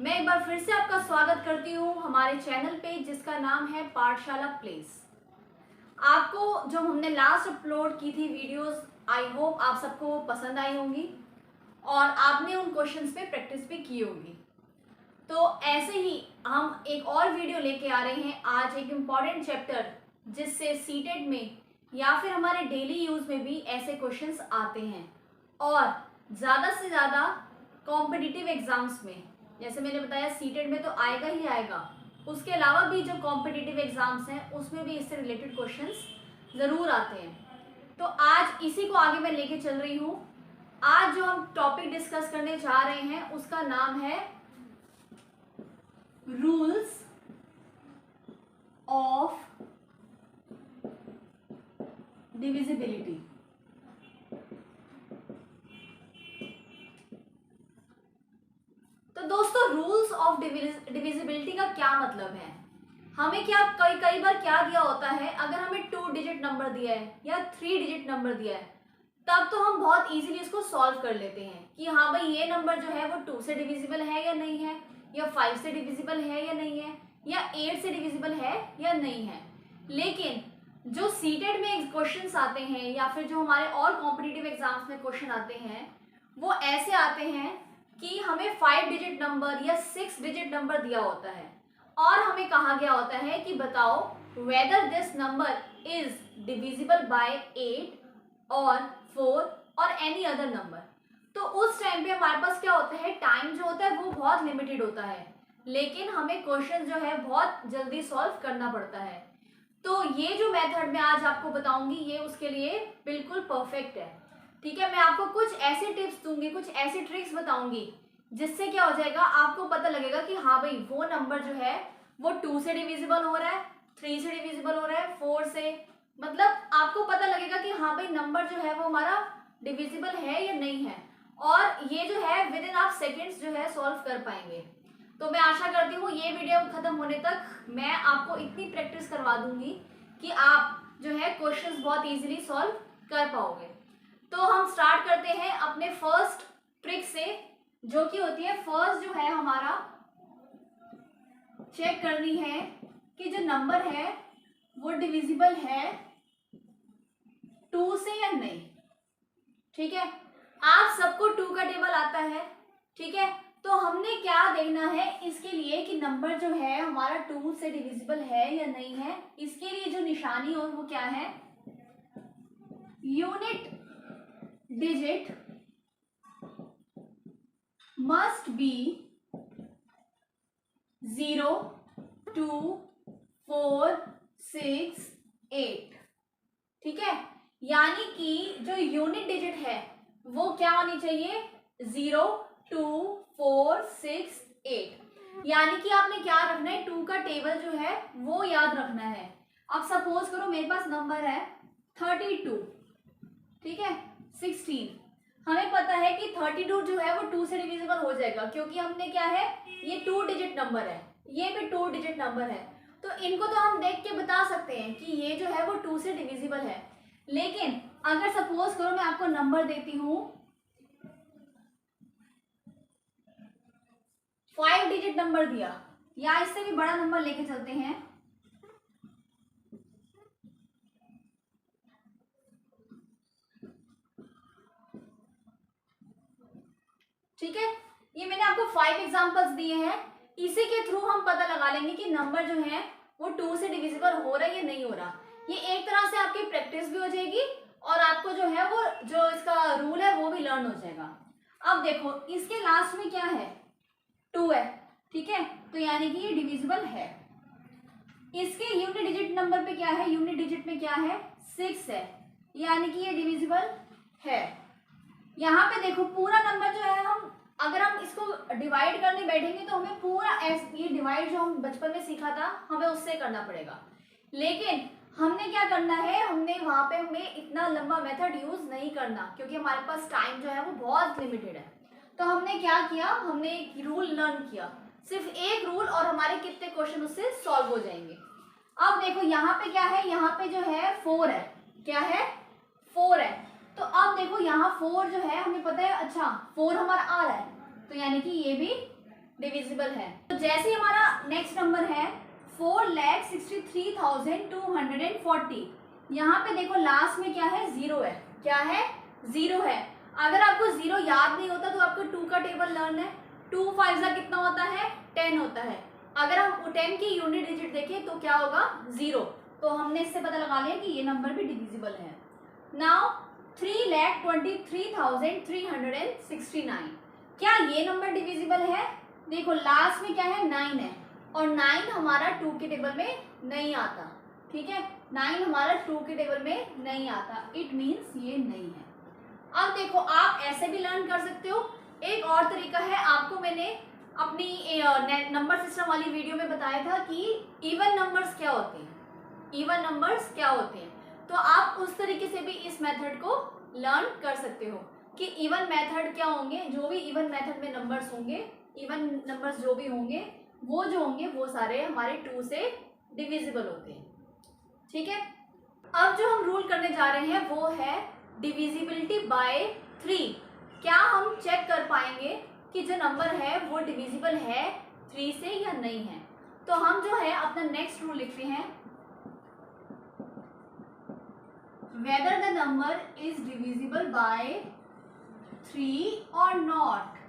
मैं एक बार फिर से आपका स्वागत करती हूँ हमारे चैनल पे जिसका नाम है पाठशाला प्लेस। आपको जो हमने लास्ट अपलोड की थी वीडियोस, आई होप आप सबको पसंद आई होंगी और आपने उन क्वेश्चंस पे प्रैक्टिस भी की होगी। तो ऐसे ही हम एक और वीडियो लेके आ रहे हैं आज, एक इम्पॉर्टेंट चैप्टर जिससे सीटेट में या फिर हमारे डेली यूज़ में भी ऐसे क्वेश्चंस आते हैं और ज़्यादा से ज़्यादा कॉम्पिटिटिव एग्जाम्स में, जैसे मैंने बताया सीटेट में तो आएगा ही आएगा, उसके अलावा भी जो कॉम्पिटिटिव एग्जाम्स हैं उसमें भी इससे रिलेटेड क्वेश्चंस ज़रूर आते हैं। तो आज इसी को आगे मैं लेके चल रही हूँ। आज जो हम टॉपिक डिस्कस करने जा रहे हैं उसका नाम है रूल्स ऑफ डिविजिबिलिटी। तो दोस्तों, रूल्स ऑफ डिविजिबिलिटी का क्या मतलब है? हमें क्या कई बार क्या दिया होता है, अगर हमें 2 डिजिट नंबर दिया है या 3 डिजिट नंबर दिया है तब तो हम बहुत इजीली इसको सॉल्व कर लेते हैं कि हाँ भाई ये नंबर जो है वो 2 से डिविजिबल है या नहीं है, या 5 से डिविजिबल है या नहीं है, या 8 से डिविजिबल है या नहीं है। लेकिन जो सीटेट में क्वेश्चंस आते हैं या फिर जो हमारे और कॉम्पिटिटिव एग्जाम्स में क्वेश्चन आते हैं वो ऐसे आते हैं कि हमें 5 डिजिट नंबर या 6 डिजिट नंबर दिया होता है और हमें कहा गया होता है कि बताओ whether this number is divisible by 8 और 4 और एनी अदर नंबर। तो उस टाइम पे हमारे पास क्या होता है, टाइम जो होता है वो बहुत लिमिटेड होता है, लेकिन हमें क्वेश्चन जो है बहुत जल्दी सॉल्व करना पड़ता है। तो ये जो मेथड मैं आज आपको बताऊंगी ये उसके लिए बिल्कुल परफेक्ट है। ठीक है, मैं आपको कुछ ऐसे टिप्स दूंगी, कुछ ऐसी ट्रिक्स बताऊंगी जिससे क्या हो जाएगा, आपको पता लगेगा कि हाँ भाई वो नंबर जो है वो 2 से डिविजिबल हो रहा है, 3 से डिविजिबल हो रहा है, 4 से, मतलब आपको पता लगेगा कि हाँ भाई नंबर जो है वो हमारा डिविजिबल है या नहीं है, और ये जो है विद इन आप सेकेंड्स जो है सॉल्व कर पाएंगे। तो मैं आशा करती हूँ ये वीडियो खत्म होने तक मैं आपको इतनी प्रैक्टिस करवा दूंगी कि आप जो है क्वेश्चंस बहुत इजीली सॉल्व कर पाओगे। तो हम स्टार्ट करते हैं अपने फर्स्ट ट्रिक से, जो कि होती है फर्स्ट जो है हमारा चेक करनी है कि जो नंबर है वो डिविजिबल है 2 से या नहीं। ठीक है, आप सबको 2 का टेबल आता है। ठीक है, तो हमने क्या देखना है इसके लिए कि नंबर जो है हमारा 2 से डिविजिबल है या नहीं है। इसके लिए जो निशानी हो वो क्या है, यूनिट डिजिट मस्ट बी 0, 2, 4, 6, 8। ठीक है, यानी कि जो यूनिट डिजिट है वो क्या होनी चाहिए, 0, 2, 4, 6, 8। यानी कि आपने क्या रखना है, 2 का टेबल जो है वो याद रखना है। अब सपोज करो मेरे पास नंबर है 32, ठीक है, 16। हमें पता है कि 32 जो है वो 2 से डिविजिबल हो जाएगा, क्योंकि हमने क्या है, ये 2 डिजिट नंबर है, ये भी 2 डिजिट नंबर है, तो इनको तो हम देख के बता सकते हैं कि ये जो है वो 2 से डिविजिबल है। लेकिन अगर सपोज करो मैं आपको नंबर देती हूं 5 डिजिट नंबर दिया, या इससे भी बड़ा नंबर लेके चलते हैं, ठीक है, ये मैंने आपको 5 एग्जांपल्स दिए हैं। इसी के थ्रू हम पता लगा लेंगे कि नंबर जो है वो 2 से डिविजिबल हो रहा है या नहीं हो रहा। ये एक तरह से आपकी प्रैक्टिस भी हो जाएगी और आपको जो है वो जो इसका रूल है वो भी लर्न हो जाएगा। अब देखो इसके लास्ट में क्या है, 2 है, ठीक है, तो यानी कि ये डिविजिबल है। इसके यूनिट डिजिट नंबर पे क्या है, यूनिट डिजिट में क्या है, 6 है, यानी कि ये डिविजिबल है। यहाँ पे देखो पूरा नंबर जो है, हम अगर हम इसको डिवाइड करने बैठेंगे तो हमें पूरा ये डिवाइड जो हम बचपन में सीखा था हमें उससे करना पड़ेगा। लेकिन हमने क्या करना है, हमने वहां पे हमें इतना लंबा मेथड यूज नहीं करना, क्योंकि हमारे पास टाइम जो है वो बहुत लिमिटेड है। तो हमने क्या किया, हमने एक रूल लर्न किया, सिर्फ एक रूल, और हमारे कितने क्वेश्चन उससे सॉल्व हो जाएंगे। अब देखो यहाँ पे क्या है, यहाँ पे जो है 4 है, क्या है, 4 है। तो अब देखो यहाँ 4 जो है हमें पता है, अच्छा 4 हमारा आ रहा है, तो यानी कि ये भी डिविजिबल है। तो जैसे ही हमारा नेक्स्ट नंबर है 4,63,240, यहाँ पे देखो लास्ट में क्या है, जीरो है। क्या है, जीरो है। अगर आपको जीरो याद नहीं होता तो आपको 2 का टेबल लर्न है। 2 5 कितना होता है, 10 होता है। अगर हम 10 की यूनिट डिजिट देखें तो क्या होगा, जीरो। तो हमने इससे पता लगा लिया कि ये नंबर भी डिविजिबल है। नाउ 3,23,369, क्या ये नंबर डिविजिबल है? देखो लास्ट में क्या है, 9 है, और 9 हमारा 2 के टेबल में नहीं आता। ठीक है, 9 हमारा 2 के टेबल में नहीं आता, इट मीन्स ये नहीं है। अब देखो आप ऐसे भी लर्न कर सकते हो। एक और तरीका है, आपको मैंने अपनी नंबर सिस्टम वाली वीडियो में बताया था कि इवन नंबर्स क्या होते हैं, इवन नंबर्स क्या होते हैं। तो आप उस तरीके से भी इस मेथड को लर्न कर सकते हो कि इवन मेथड क्या होंगे। जो भी इवन मेथड में नंबर्स होंगे, इवन नंबर्स जो भी होंगे वो सारे हमारे 2 से डिविजिबल होते हैं। ठीक है, अब जो हम रूल करने जा रहे हैं वो है डिविजिबिलिटी बाय 3। क्या हम चेक कर पाएंगे कि जो नंबर है वो डिविजिबल है 3 से या नहीं है? तो हम जो है अपना नेक्स्ट रूल लिखते हैं, whether the number is divisible by 3 or not।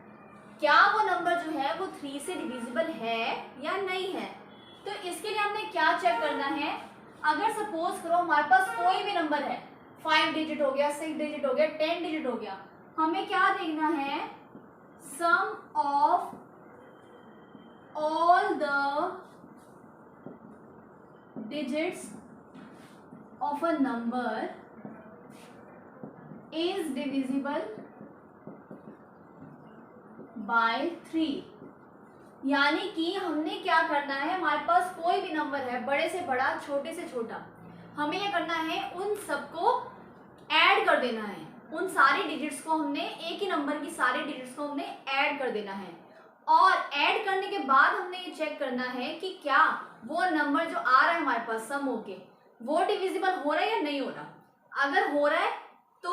क्या वो नंबर जो है वो 3 से डिविजिबल है या नहीं है? तो इसके लिए हमने क्या चेक करना है, अगर सपोज करो हमारे पास कोई भी नंबर है, 5 डिजिट हो गया, 6 डिजिट हो गया, 10 डिजिट हो गया, हमें क्या देखना है, sum of all the digits of a number is divisible by 3। यानी कि हमने क्या करना है, हमारे पास कोई भी नंबर है, बड़े से बड़ा, छोटे से छोटा, हमें ये करना है उन सबको ऐड कर देना है। उन सारे डिजिट्स को हमने, एक ही नंबर की सारे डिजिट्स को हमने ऐड कर देना है, और ऐड करने के बाद हमने ये चेक करना है कि क्या वो नंबर जो आ रहा है हमारे पास सम होके वो डिविजिबल हो रहा है या नहीं हो रहा। अगर हो रहा है तो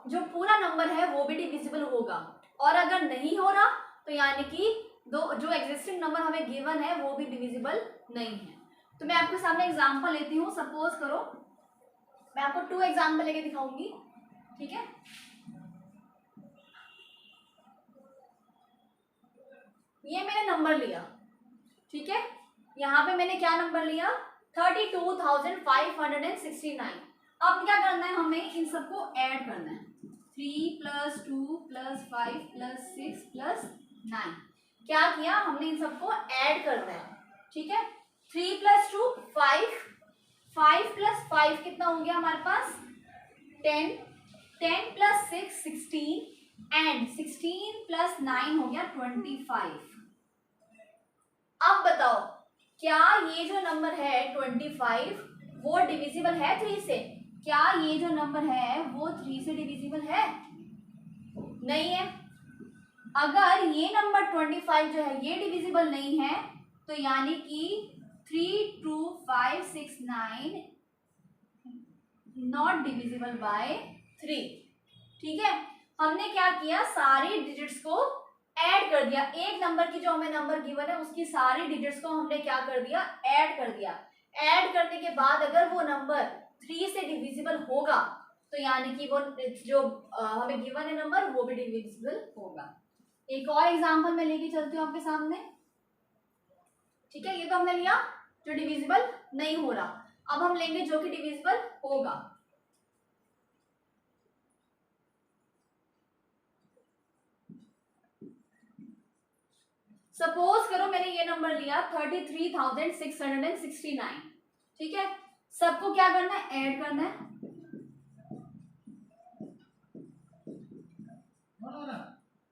जो पूरा नंबर है वो भी डिविजिबल होगा, और अगर नहीं हो रहा तो यानी कि जो एग्जिस्टिंग नंबर हमें गिवन है वो भी डिविजिबल नहीं है। तो मैं आपके सामने एग्जांपल लेती हूँ। सपोज करो मैं आपको 2 एग्जांपल लेके दिखाऊंगी। ठीक है, ये मैंने नंबर लिया। ठीक है, यहाँ पे मैंने क्या नंबर लिया, 32,569। अब क्या करना है, हमें इन सबको ऐड करना है। 3 + 2 + 5 + 6 + 9। क्या किया, हमने इन सबको ऐड करना है। ठीक है, 3 + 2 5, 5 + 5 कितना हो गया हमारे पास, 10, 10 + 6 16, एंड 16 + 9 हो गया 25। अब बताओ क्या ये जो नंबर है 25 वो डिविजिबल है 3 से? क्या ये जो नंबर है वो 3 से डिविजिबल है? नहीं है। अगर ये नंबर 25 जो है ये डिविजिबल नहीं है तो यानी कि 3 2 5 6 9 नॉट डिविजिबल बाय 3। ठीक है, हमने क्या किया, सारी डिजिट्स को ऐड कर दिया। एक नंबर की जो हमें नंबर गिवन है उसकी सारी डिजिट्स को हमने क्या कर दिया, ऐड कर दिया। ऐड करने के बाद अगर वो नंबर 3 से डिविजिबल होगा तो यानी कि वो जो हमें गिवन है नंबर वो भी डिविजिबल होगा। एक और एग्जांपल मैं लेके चलती हूँ आपके सामने। ठीक है, ये तो हमने लिया जो डिविजिबल नहीं हो रहा, अब हम लेंगे जो कि डिविजिबल होगा। सपोज करो मैंने ये नंबर लिया 33,669। ठीक है, सबको क्या करना है, ऐड करना है।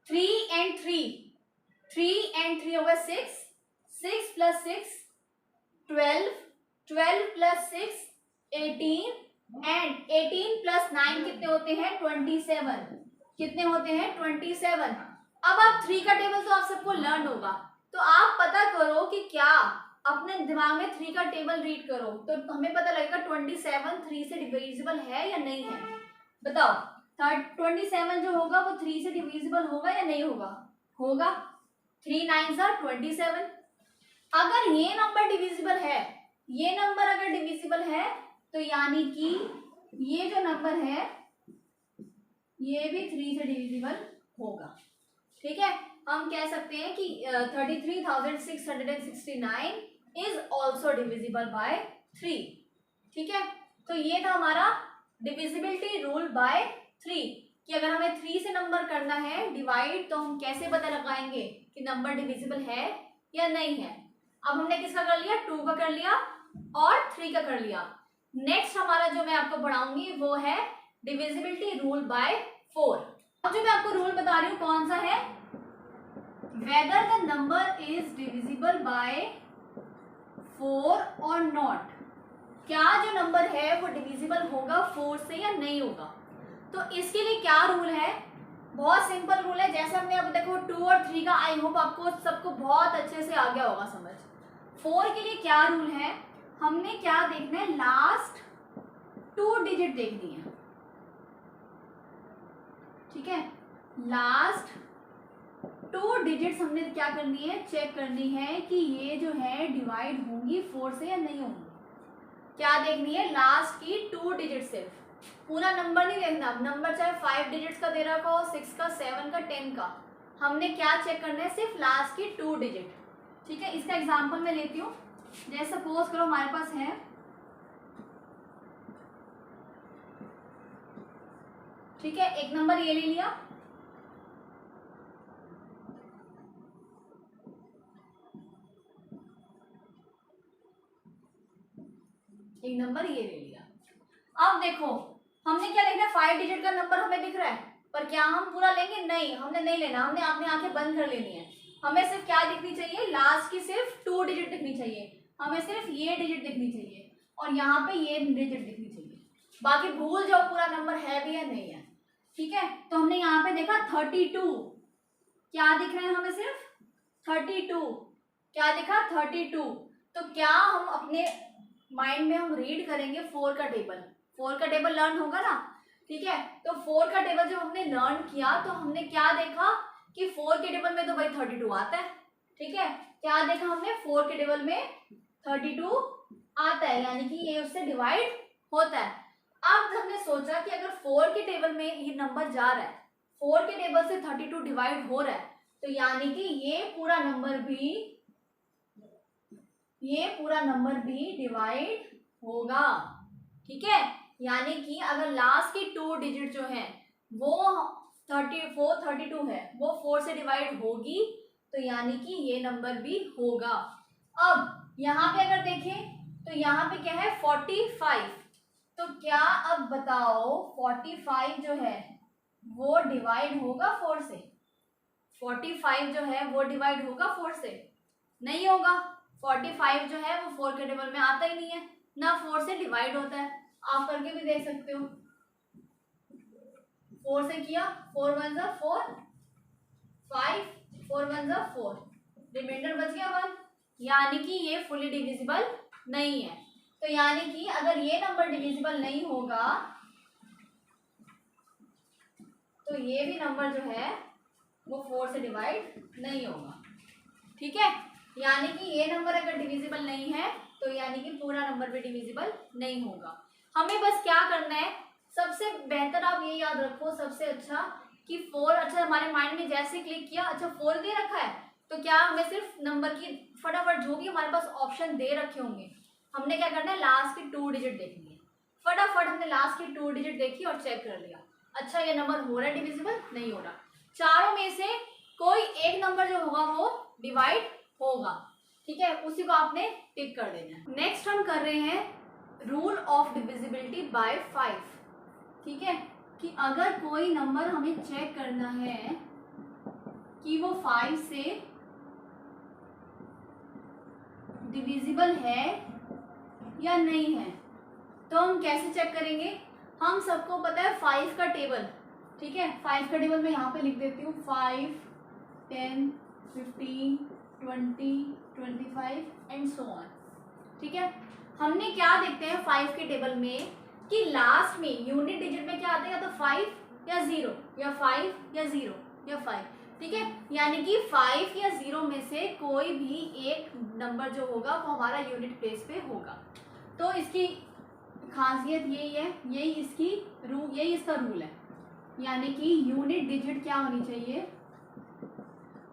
3 and 3 होगा 6, 6 + 6 12, 12 + 6 18, एंड 18 + 9 कितने होते हैं, 27। कितने होते हैं, 27। अब आप 3 का टेबल तो आप सबको लर्न होगा, तो आप पता करो कि क्या अपने दिमाग में 3 का टेबल रीड करो तो हमें पता लगेगा 27 3 से डिविजिबल है या नहीं है। बताओ 27 जो होगा वो 3 से डिविजिबल होगा या नहीं होगा? होगा। 3 9s are 27। अगर ये नंबर डिविजिबल है, ये नंबर अगर डिविजिबल है तो यानी कि ये जो नंबर है ये भी 3 से डिविजिबल होगा। ठीक है, हम कह सकते हैं कि 33,669 इज ऑल्सो डिविजिबल बाय 3। ठीक है, तो ये था हमारा डिविजिबिलिटी रूल बाय 3 कि अगर हमें 3 से नंबर करना है डिवाइड तो हम कैसे पता लगाएंगे कि नंबर डिविजिबल है या नहीं है। अब हमने किसका कर लिया, 2 का कर लिया और 3 का कर लिया। नेक्स्ट हमारा जो मैं आपको पढ़ाऊंगी वो है डिविजिबिलिटी रूल बाय 4। अब जो मैं आपको रूल बता रही हूँ कौन सा है, whether the number is divisible by 4 or not, क्या जो नंबर है वो डिविजिबल होगा 4 से या नहीं होगा। तो इसके लिए क्या रूल है, बहुत सिंपल रूल है। जैसे हमने अब देखो 2 और 3 का आई होप आपको सबको बहुत अच्छे से आ गया होगा समझ। 4 के लिए क्या रूल है, हमने क्या देखना है, लास्ट 2 डिजिट देखनी है। ठीक है, लास्ट 2 डिजिट्स हमने क्या करनी है, चेक करनी है कि ये जो है डिवाइड होंगी 4 से या नहीं होंगी। क्या देखनी है, लास्ट की 2 डिजिट, सिर्फ पूरा नंबर नहीं देखना। नंबर चाहे 5 डिजिट्स का दे रखा हो, 6 का, 7 का, 10 का, हमने क्या चेक करना है, सिर्फ लास्ट की 2 डिजिट। ठीक है, इसका एग्जांपल मैं लेती हूँ। जैसे सपोज करो हमारे पास है ठीक है, एक नंबर ये ले लिया, एक नंबर ये ले लिया। अब देखो हमने क्या देखना है, 5 डिजिट का नंबर हमें दिख रहा है, पर क्या हम पूरा लेंगे, नहीं, हमने नहीं लेना, हमने अपनी आंखें बंद कर लेनी है। हमें सिर्फ क्या दिखनी चाहिए, लास्ट की सिर्फ 2 डिजिट दिखनी चाहिए, हमें सिर्फ ये डिजिट दिखनी चाहिए और यहाँ पे ये डिजिट दिखनी चाहिए। बाकी भूल जाओ पूरा नंबर है भी या नहीं है। ठीक है, तो हमने यहाँ पे देखा 32, क्या दिख रहा है हमें, सिर्फ 32, क्या दिखा, 32। तो क्या हम अपने माइंड में हम रीड करेंगे 4 का टेबल, 4 का टेबल लर्न होगा ना। ठीक है, तो 4 का टेबल जब हमने लर्न किया तो हमने क्या देखा कि 4 के टेबल में तो भाई 32 आता है। ठीक है, क्या देखा हमने, 4 के टेबल में 32 आता है, यानी कि ये उससे डिवाइड होता है। अब हमने सोचा कि अगर 4 के टेबल में ये नंबर जा रहा है, 4 के टेबल से 32 डिवाइड हो रहा है, तो यानी कि ये पूरा नंबर भी डिवाइड होगा। ठीक है, यानी कि अगर लास्ट की 2 डिजिट जो है वो 32 है, वो 4 से डिवाइड होगी, तो यानी कि ये नंबर भी होगा। अब यहाँ पे अगर देखें तो यहाँ पे क्या है, 45। तो क्या अब बताओ 45 जो है वो डिवाइड होगा 4 से, 45 जो है वो डिवाइड होगा 4 से, नहीं होगा। 45 जो है वो 4 के टेबल में आता ही नहीं है, ना 4 से डिवाइड होता है। आप करके भी देख सकते हो, 4 से किया, 4 1 जा 4, 5 4 1 जा 4, रिमाइंडर बच गया 1, यानी कि ये फुली डिविजिबल नहीं है। तो यानी कि अगर ये नंबर डिविजिबल नहीं होगा तो ये भी नंबर जो है वो 4 से डिवाइड नहीं होगा। ठीक है, यानी कि ये नंबर अगर डिविजिबल नहीं है तो यानी कि पूरा नंबर भी डिविजिबल नहीं होगा। हमें बस क्या करना है, सबसे बेहतर आप ये याद रखो, सबसे अच्छा कि 4, अच्छा हमारे माइंड में जैसे क्लिक किया, अच्छा 4 दे रखा है, तो क्या हमें सिर्फ नंबर की फटाफट जो भी हमारे पास ऑप्शन दे रखे होंगे, हमने क्या करना है, लास्ट की 2 डिजिट देखनी है। फटाफट हमने लास्ट की 2 डिजिट देखी और चेक कर लिया, अच्छा ये नंबर हो रहा है डिविजिबल, नहीं हो रहा। चारों में से कोई एक नंबर जो होगा वो डिवाइड होगा। ठीक है, उसी को आपने टिक कर देना है। नेक्स्ट हम कर रहे हैं रूल ऑफ डिविजिबिलिटी बाय 5। ठीक है, कि अगर कोई नंबर हमें चेक करना है कि वो 5 से डिविजिबल है या नहीं है, तो हम कैसे चेक करेंगे। हम सबको पता है 5 का टेबल, ठीक है, 5 का टेबल मैं यहाँ पे लिख देती हूँ, 5 10 15 20 25 एंड सो ऑन। ठीक है, हमने क्या देखते हैं 5 के टेबल में कि लास्ट में यूनिट डिजिट में क्या आता है, या तो 5 या 0 या 5 या 0 या 5। ठीक है, यानी कि 5 या 0 में से कोई भी एक नंबर जो होगा वो हमारा यूनिट प्लेस पे होगा। तो इसकी खासियत यही है, यही इसका रूल है, यानी कि यूनिट डिजिट क्या होनी चाहिए,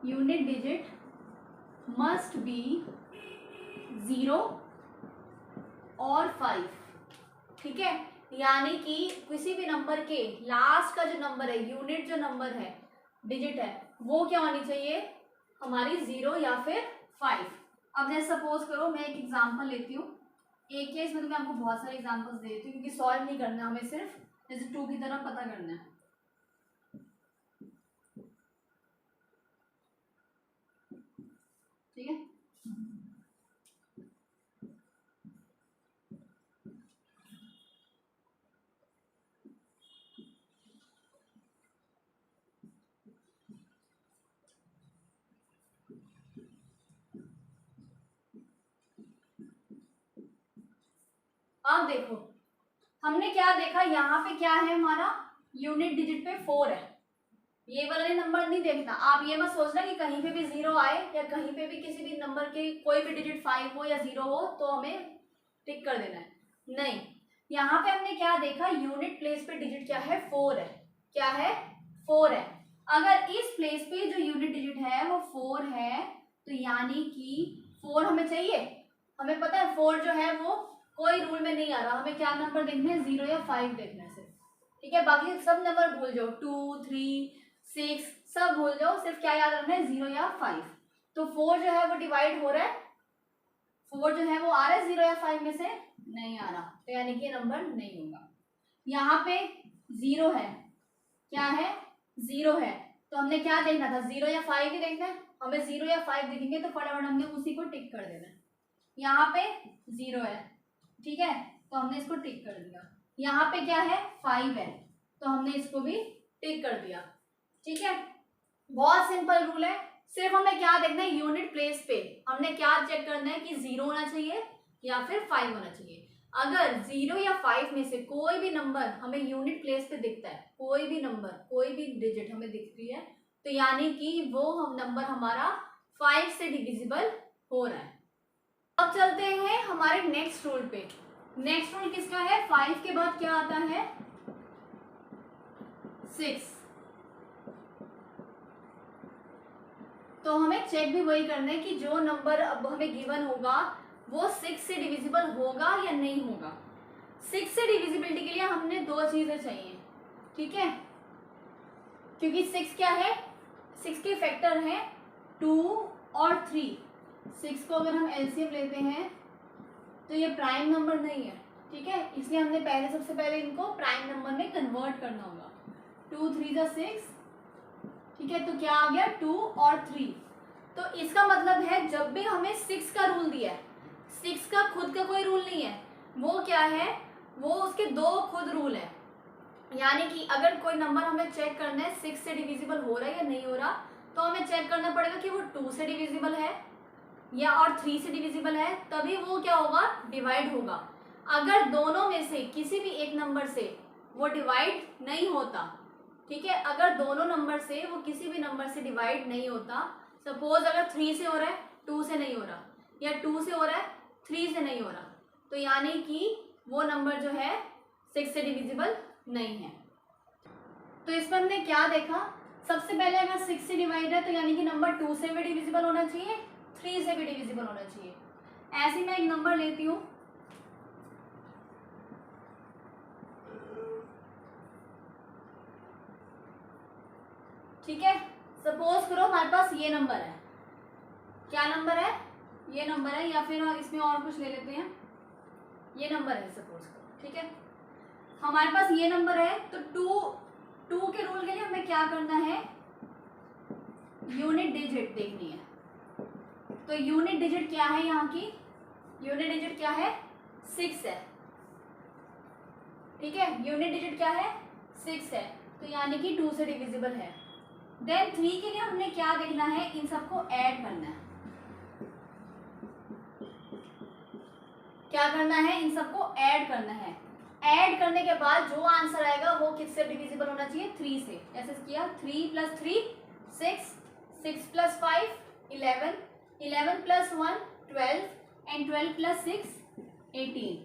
यूनिट डिजिट मस्ट बी 0 और 5। ठीक है, यानी कि किसी भी नंबर के लास्ट का जो नंबर है, यूनिट जो नंबर है, डिजिट है, वो क्या होनी चाहिए हमारी 0 या फिर 5। अब जैसे सपोज करो मैं एक एग्जांपल लेती हूँ, एक केस में तो मैं आपको बहुत सारे एग्जांपल्स देती हूँ क्योंकि सॉल्व नहीं करना हमें, सिर्फ जैसे 2 की तरह पता करना है। ठीक है, अब देखो हमने क्या देखा, यहाँ पे क्या है हमारा यूनिट डिजिट पे 4 है, ये वाला नंबर नहीं देखना। आप ये मत सोचना कि कहीं पे भी 0 आए या कहीं पे भी किसी भी नंबर के कोई भी डिजिट 5 हो या 0 हो तो हमें टिक कर देना है, नहीं। यहाँ पे हमने क्या देखा, यूनिट प्लेस पे डिजिट क्या है, 4 है। क्या है, 4 है। अगर इस प्लेस पे जो यूनिट डिजिट है वो 4 है तो यानी कि 4 हमें चाहिए, हमें पता है 4 जो है वो कोई रूल में नहीं आ रहा, हमें क्या नंबर देखना है, 0 या 5 देखना है सिर्फ। ठीक है, बाकी सब नंबर भूल जाओ, 2, 3, 6 सब भूल जाओ, सिर्फ क्या याद रखना है, 0 या 5। तो 4 जो है वो डिवाइड हो रहा है, 4 जो है वो आ रहा है 0 या 5 में से, नहीं आ रहा, तो यानी कि नंबर नहीं होगा। यहाँ पे 0 है, क्या है, 0 है, तो हमने क्या देखना था, 0 या 5 ही देखना है, हमें 0 या 5 दिखेंगे तो फटाफट हमने उसी को टिक कर देना है। यहाँ पे 0 है, ठीक है, तो हमने इसको टिक कर दिया। यहाँ पे क्या है, 5 है, तो हमने इसको भी टिक कर दिया। ठीक है, बहुत सिंपल रूल है, सिर्फ हमें क्या देखना है, यूनिट प्लेस पे हमने क्या चेक करना है कि 0 होना चाहिए या फिर 5 होना चाहिए। अगर 0 या 5 में से कोई भी नंबर हमें यूनिट प्लेस पे दिखता है, कोई भी नंबर, कोई भी डिजिट हमें दिखती है, तो यानी कि वो हम नंबर हमारा 5 से डिविजिबल हो रहा है। अब चलते हैं हमारे नेक्स्ट रूल पे। नेक्स्ट रूल किसका है, 5 के बाद क्या आता है, 6। तो हमें चेक भी वही करना है कि जो नंबर अब हमें गिवन होगा वो 6 से डिविजिबल होगा या नहीं होगा। 6 से डिविजिबिलिटी के लिए हमने 2 चीजें चाहिए, ठीक है, क्योंकि 6 क्या है, 6 के फैक्टर है 2 और 3। 6 को अगर हम एलसीएम लेते हैं तो ये प्राइम नंबर नहीं है, ठीक है, इसलिए हमने सबसे पहले इनको प्राइम नंबर में कन्वर्ट करना होगा। 2 3 जा 6, ठीक है, तो क्या आ गया, 2 और 3। तो इसका मतलब है जब भी हमें 6 का रूल दिया है, 6 का खुद का कोई रूल नहीं है, वो क्या है, वो उसके 2 खुद रूल है। यानी कि अगर कोई नंबर हमें चेक करना है 6 से डिविजिबल हो रहा है या नहीं हो रहा, तो हमें चेक करना पड़ेगा कि वो 2 से डिविजिबल है या और 3 से डिविजिबल है, तभी वो क्या होगा, डिवाइड होगा। अगर दोनों में से किसी भी एक नंबर से वो डिवाइड नहीं होता, ठीक है, अगर दोनों नंबर से वो किसी भी नंबर से डिवाइड नहीं होता, सपोज अगर 3 से हो रहा है 2 से नहीं हो रहा, या 2 से हो रहा है 3 से नहीं हो रहा, तो यानी कि वो नंबर जो है 6 से डिविजिबल नहीं है। तो इसमें हमने क्या देखा, सबसे पहले अगर 6 से डिवाइड है तो यानी कि नंबर 2 से भी डिविजिबल होना चाहिए, 3 से भी डिविजिबल होना चाहिए। ऐसे मैं एक नंबर लेती हूँ, ठीक है, सपोज करो हमारे पास ये नंबर है, क्या नंबर है, ये नंबर है, या फिर इसमें और कुछ ले लेते हैं, ये नंबर है सपोज करो, ठीक है, हमारे पास ये नंबर है। तो 2 के रूल के लिए हमें क्या करना है, यूनिट डिजिट देखनी है। तो यूनिट डिजिट क्या है, यहाँ की यूनिट डिजिट क्या है, 6 है, ठीक है, यूनिट डिजिट क्या है, 6 है, तो यानी कि 2 से डिविजिबल है। देन 3 के लिए हमने क्या देखना है, इन सबको ऐड करना है। क्या करना है, इन सबको ऐड करना है। ऐड करने के बाद जो आंसर आएगा वो किससे डिविजिबल होना चाहिए, 3 से। ऐसे किया 3 + 3 6, 6 plus 5 11, 11 plus 1 12 एंड 12 प्लस 6 18।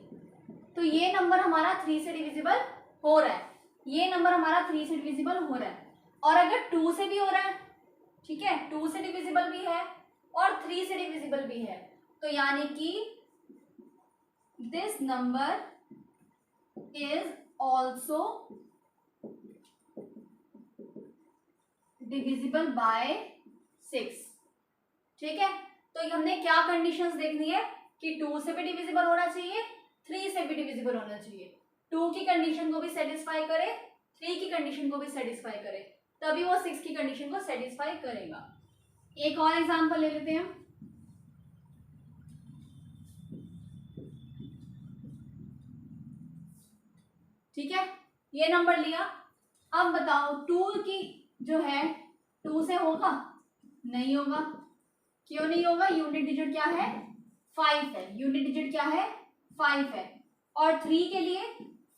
तो ये नंबर हमारा 3 से डिविजिबल हो रहा है, ये नंबर हमारा 3 से डिविजिबल हो रहा है। और अगर 2 से भी हो रहा है, ठीक है, 2 से डिविजिबल भी है और 3 से डिविजिबल भी है, तो यानी कि this number is also divisible by 6। ठीक है, तो हमने क्या कंडीशंस देखनी है कि 2 से भी डिविजिबल होना चाहिए, 3 से भी डिविजिबल होना चाहिए। 2 की कंडीशन को भी सेटिस्फाई करे, 3 की कंडीशन को भी सेटिस्फाई करे, तभी वो 6 की कंडीशन को सेटिस्फाई करेगा। एक और एग्जांपल ले लेते हैं हम। ठीक है, ये नंबर लिया, अब बताओ 2 की जो है 2 से होगा? नहीं होगा। क्यों नहीं होगा? यूनिट डिजिट क्या है? 5 है। यूनिट डिजिट क्या है? 5 है। और 3 के लिए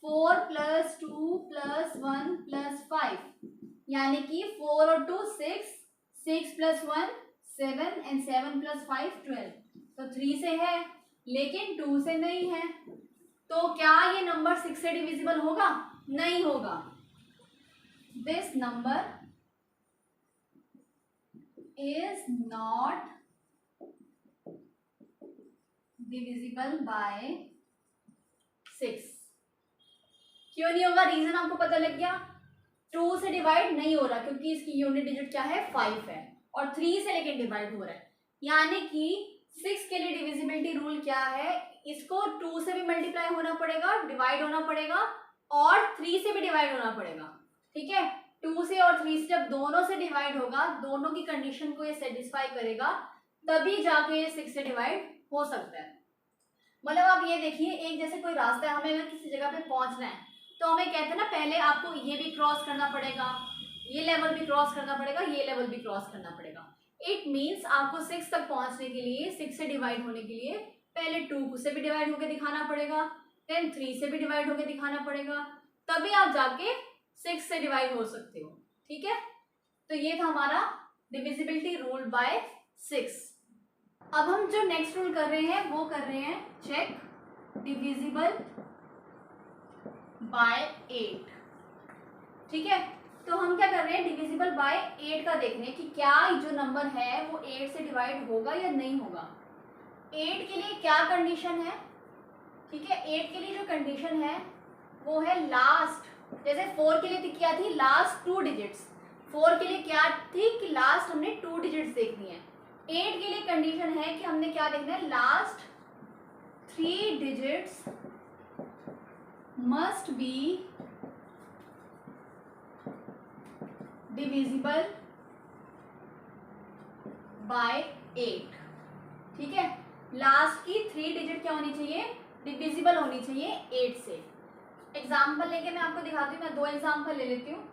4 प्लस 2 प्लस 1 प्लस 5, यानी कि 4 और 2 6, 6 प्लस 1 7 एंड 7 प्लस 5 12। तो 3 से है लेकिन 2 से नहीं है, तो क्या ये नंबर 6 से डिविजिबल होगा? नहीं होगा। This number is not divisible by 6। क्यों नहीं होगा? रीजन आपको पता लग गया। 2 से डिवाइड नहीं हो रहा क्योंकि इसकी यूनिट डिजिट क्या है? 5 है, और 3 से लेकिन डिवाइड हो रहा है, यानी कि 6 के लिए डिविजिबिलिटी रूल क्या है? इसको 2 से भी मल्टीप्लाई होना पड़ेगा, डिवाइड होना पड़ेगा, और 3 से भी डिवाइड होना पड़ेगा। ठीक है, 2 से और 3 से जब दोनों से डिवाइड होगा, दोनों की कंडीशन को ये सेटिस्फाई करेगा, तभी जाके ये 6 से डिवाइड हो सकता है। मतलब आप ये देखिए, एक जैसे कोई रास्ता है, हमें अगर किसी जगह पे पहुंचना है तो हमें कहते हैं ना, पहले आपको ये भी क्रॉस करना पड़ेगा, ये लेवल भी क्रॉस करना पड़ेगा, ये लेवल भी क्रॉस करना पड़ेगा। इट मीन्स आपको 6 तक पहुंचने के लिए, 6 से डिवाइड होने के लिए पहले 2 से भी डिवाइड होकर दिखाना पड़ेगा, देन 3 से भी डिवाइड होकर दिखाना पड़ेगा, तभी आप जाके 6 से डिवाइड हो सकते हो। ठीक है, तो ये था हमारा डिविजिबिलिटी रूल बाय 6। अब हम जो नेक्स्ट रूल कर रहे हैं वो कर रहे हैं चेक डिविजिबल बाय 8। ठीक है, तो हम क्या कर रहे हैं? डिविजिबल बाय 8 का देखने कि क्या जो नंबर है वो 8 से डिवाइड होगा या नहीं होगा। 8 के लिए क्या कंडीशन है? ठीक है, 8 के लिए जो कंडीशन है वो है लास्ट, जैसे 4 के लिए क्या थी? Last 2 digits. 4 के लिए क्या थी कि लास्ट हमने 2 डिजिट्स देखनी है। 8 के लिए कंडीशन है कि हमने क्या देखना है? Last 3 digits must be divisible by 8। ठीक है, लास्ट की 3 डिजिट क्या होनी चाहिए? डिविजिबल होनी चाहिए 8 से। एग्जाम्पल लेके मैं आपको दिखाती हूँ, मैं 2 एग्जाम्पल ले लेती हूँ।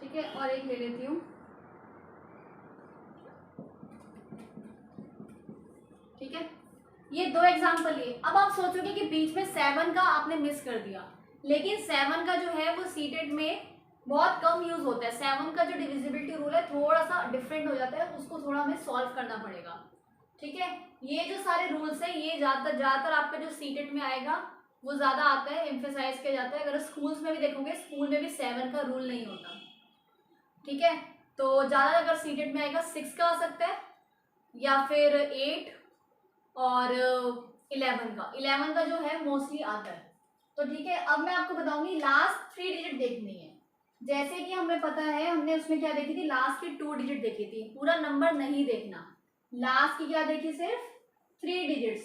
ठीक है, और एक ले लेती हूँ। ठीक है, ये 2 एग्जाम्पल लिए। अब आप सोचोगे कि बीच में 7 का आपने मिस कर दिया, लेकिन 7 का जो है वो सीटेट में बहुत कम यूज होता है। 7 का जो डिविजिबिलिटी रूल है थोड़ा सा डिफरेंट हो जाता है, उसको थोड़ा हमें सॉल्व करना पड़ेगा। ठीक है, ये जो सारे रूल्स है ये ज़्यादातर आपका जो सीटेट में आएगा वो ज़्यादा आता है, एम्फेसाइज किया जाता है। अगर स्कूल्स में भी देखोगे, स्कूल में भी 7 का रूल नहीं होता। ठीक है, तो ज़्यादा अगर सीटेट में आएगा 6 का आ सकता है, या फिर 8 और 11 का जो है मोस्टली आता है। तो ठीक है, अब मैं आपको बताऊंगी लास्ट 3 डिजिट देखनी है। जैसे कि हमें पता है, हमने उसमें क्या देखी थी? लास्ट की 2 डिजिट देखी थी, पूरा नंबर नहीं देखना। लास्ट की क्या देखी? सिर्फ 3 डिजिट्स,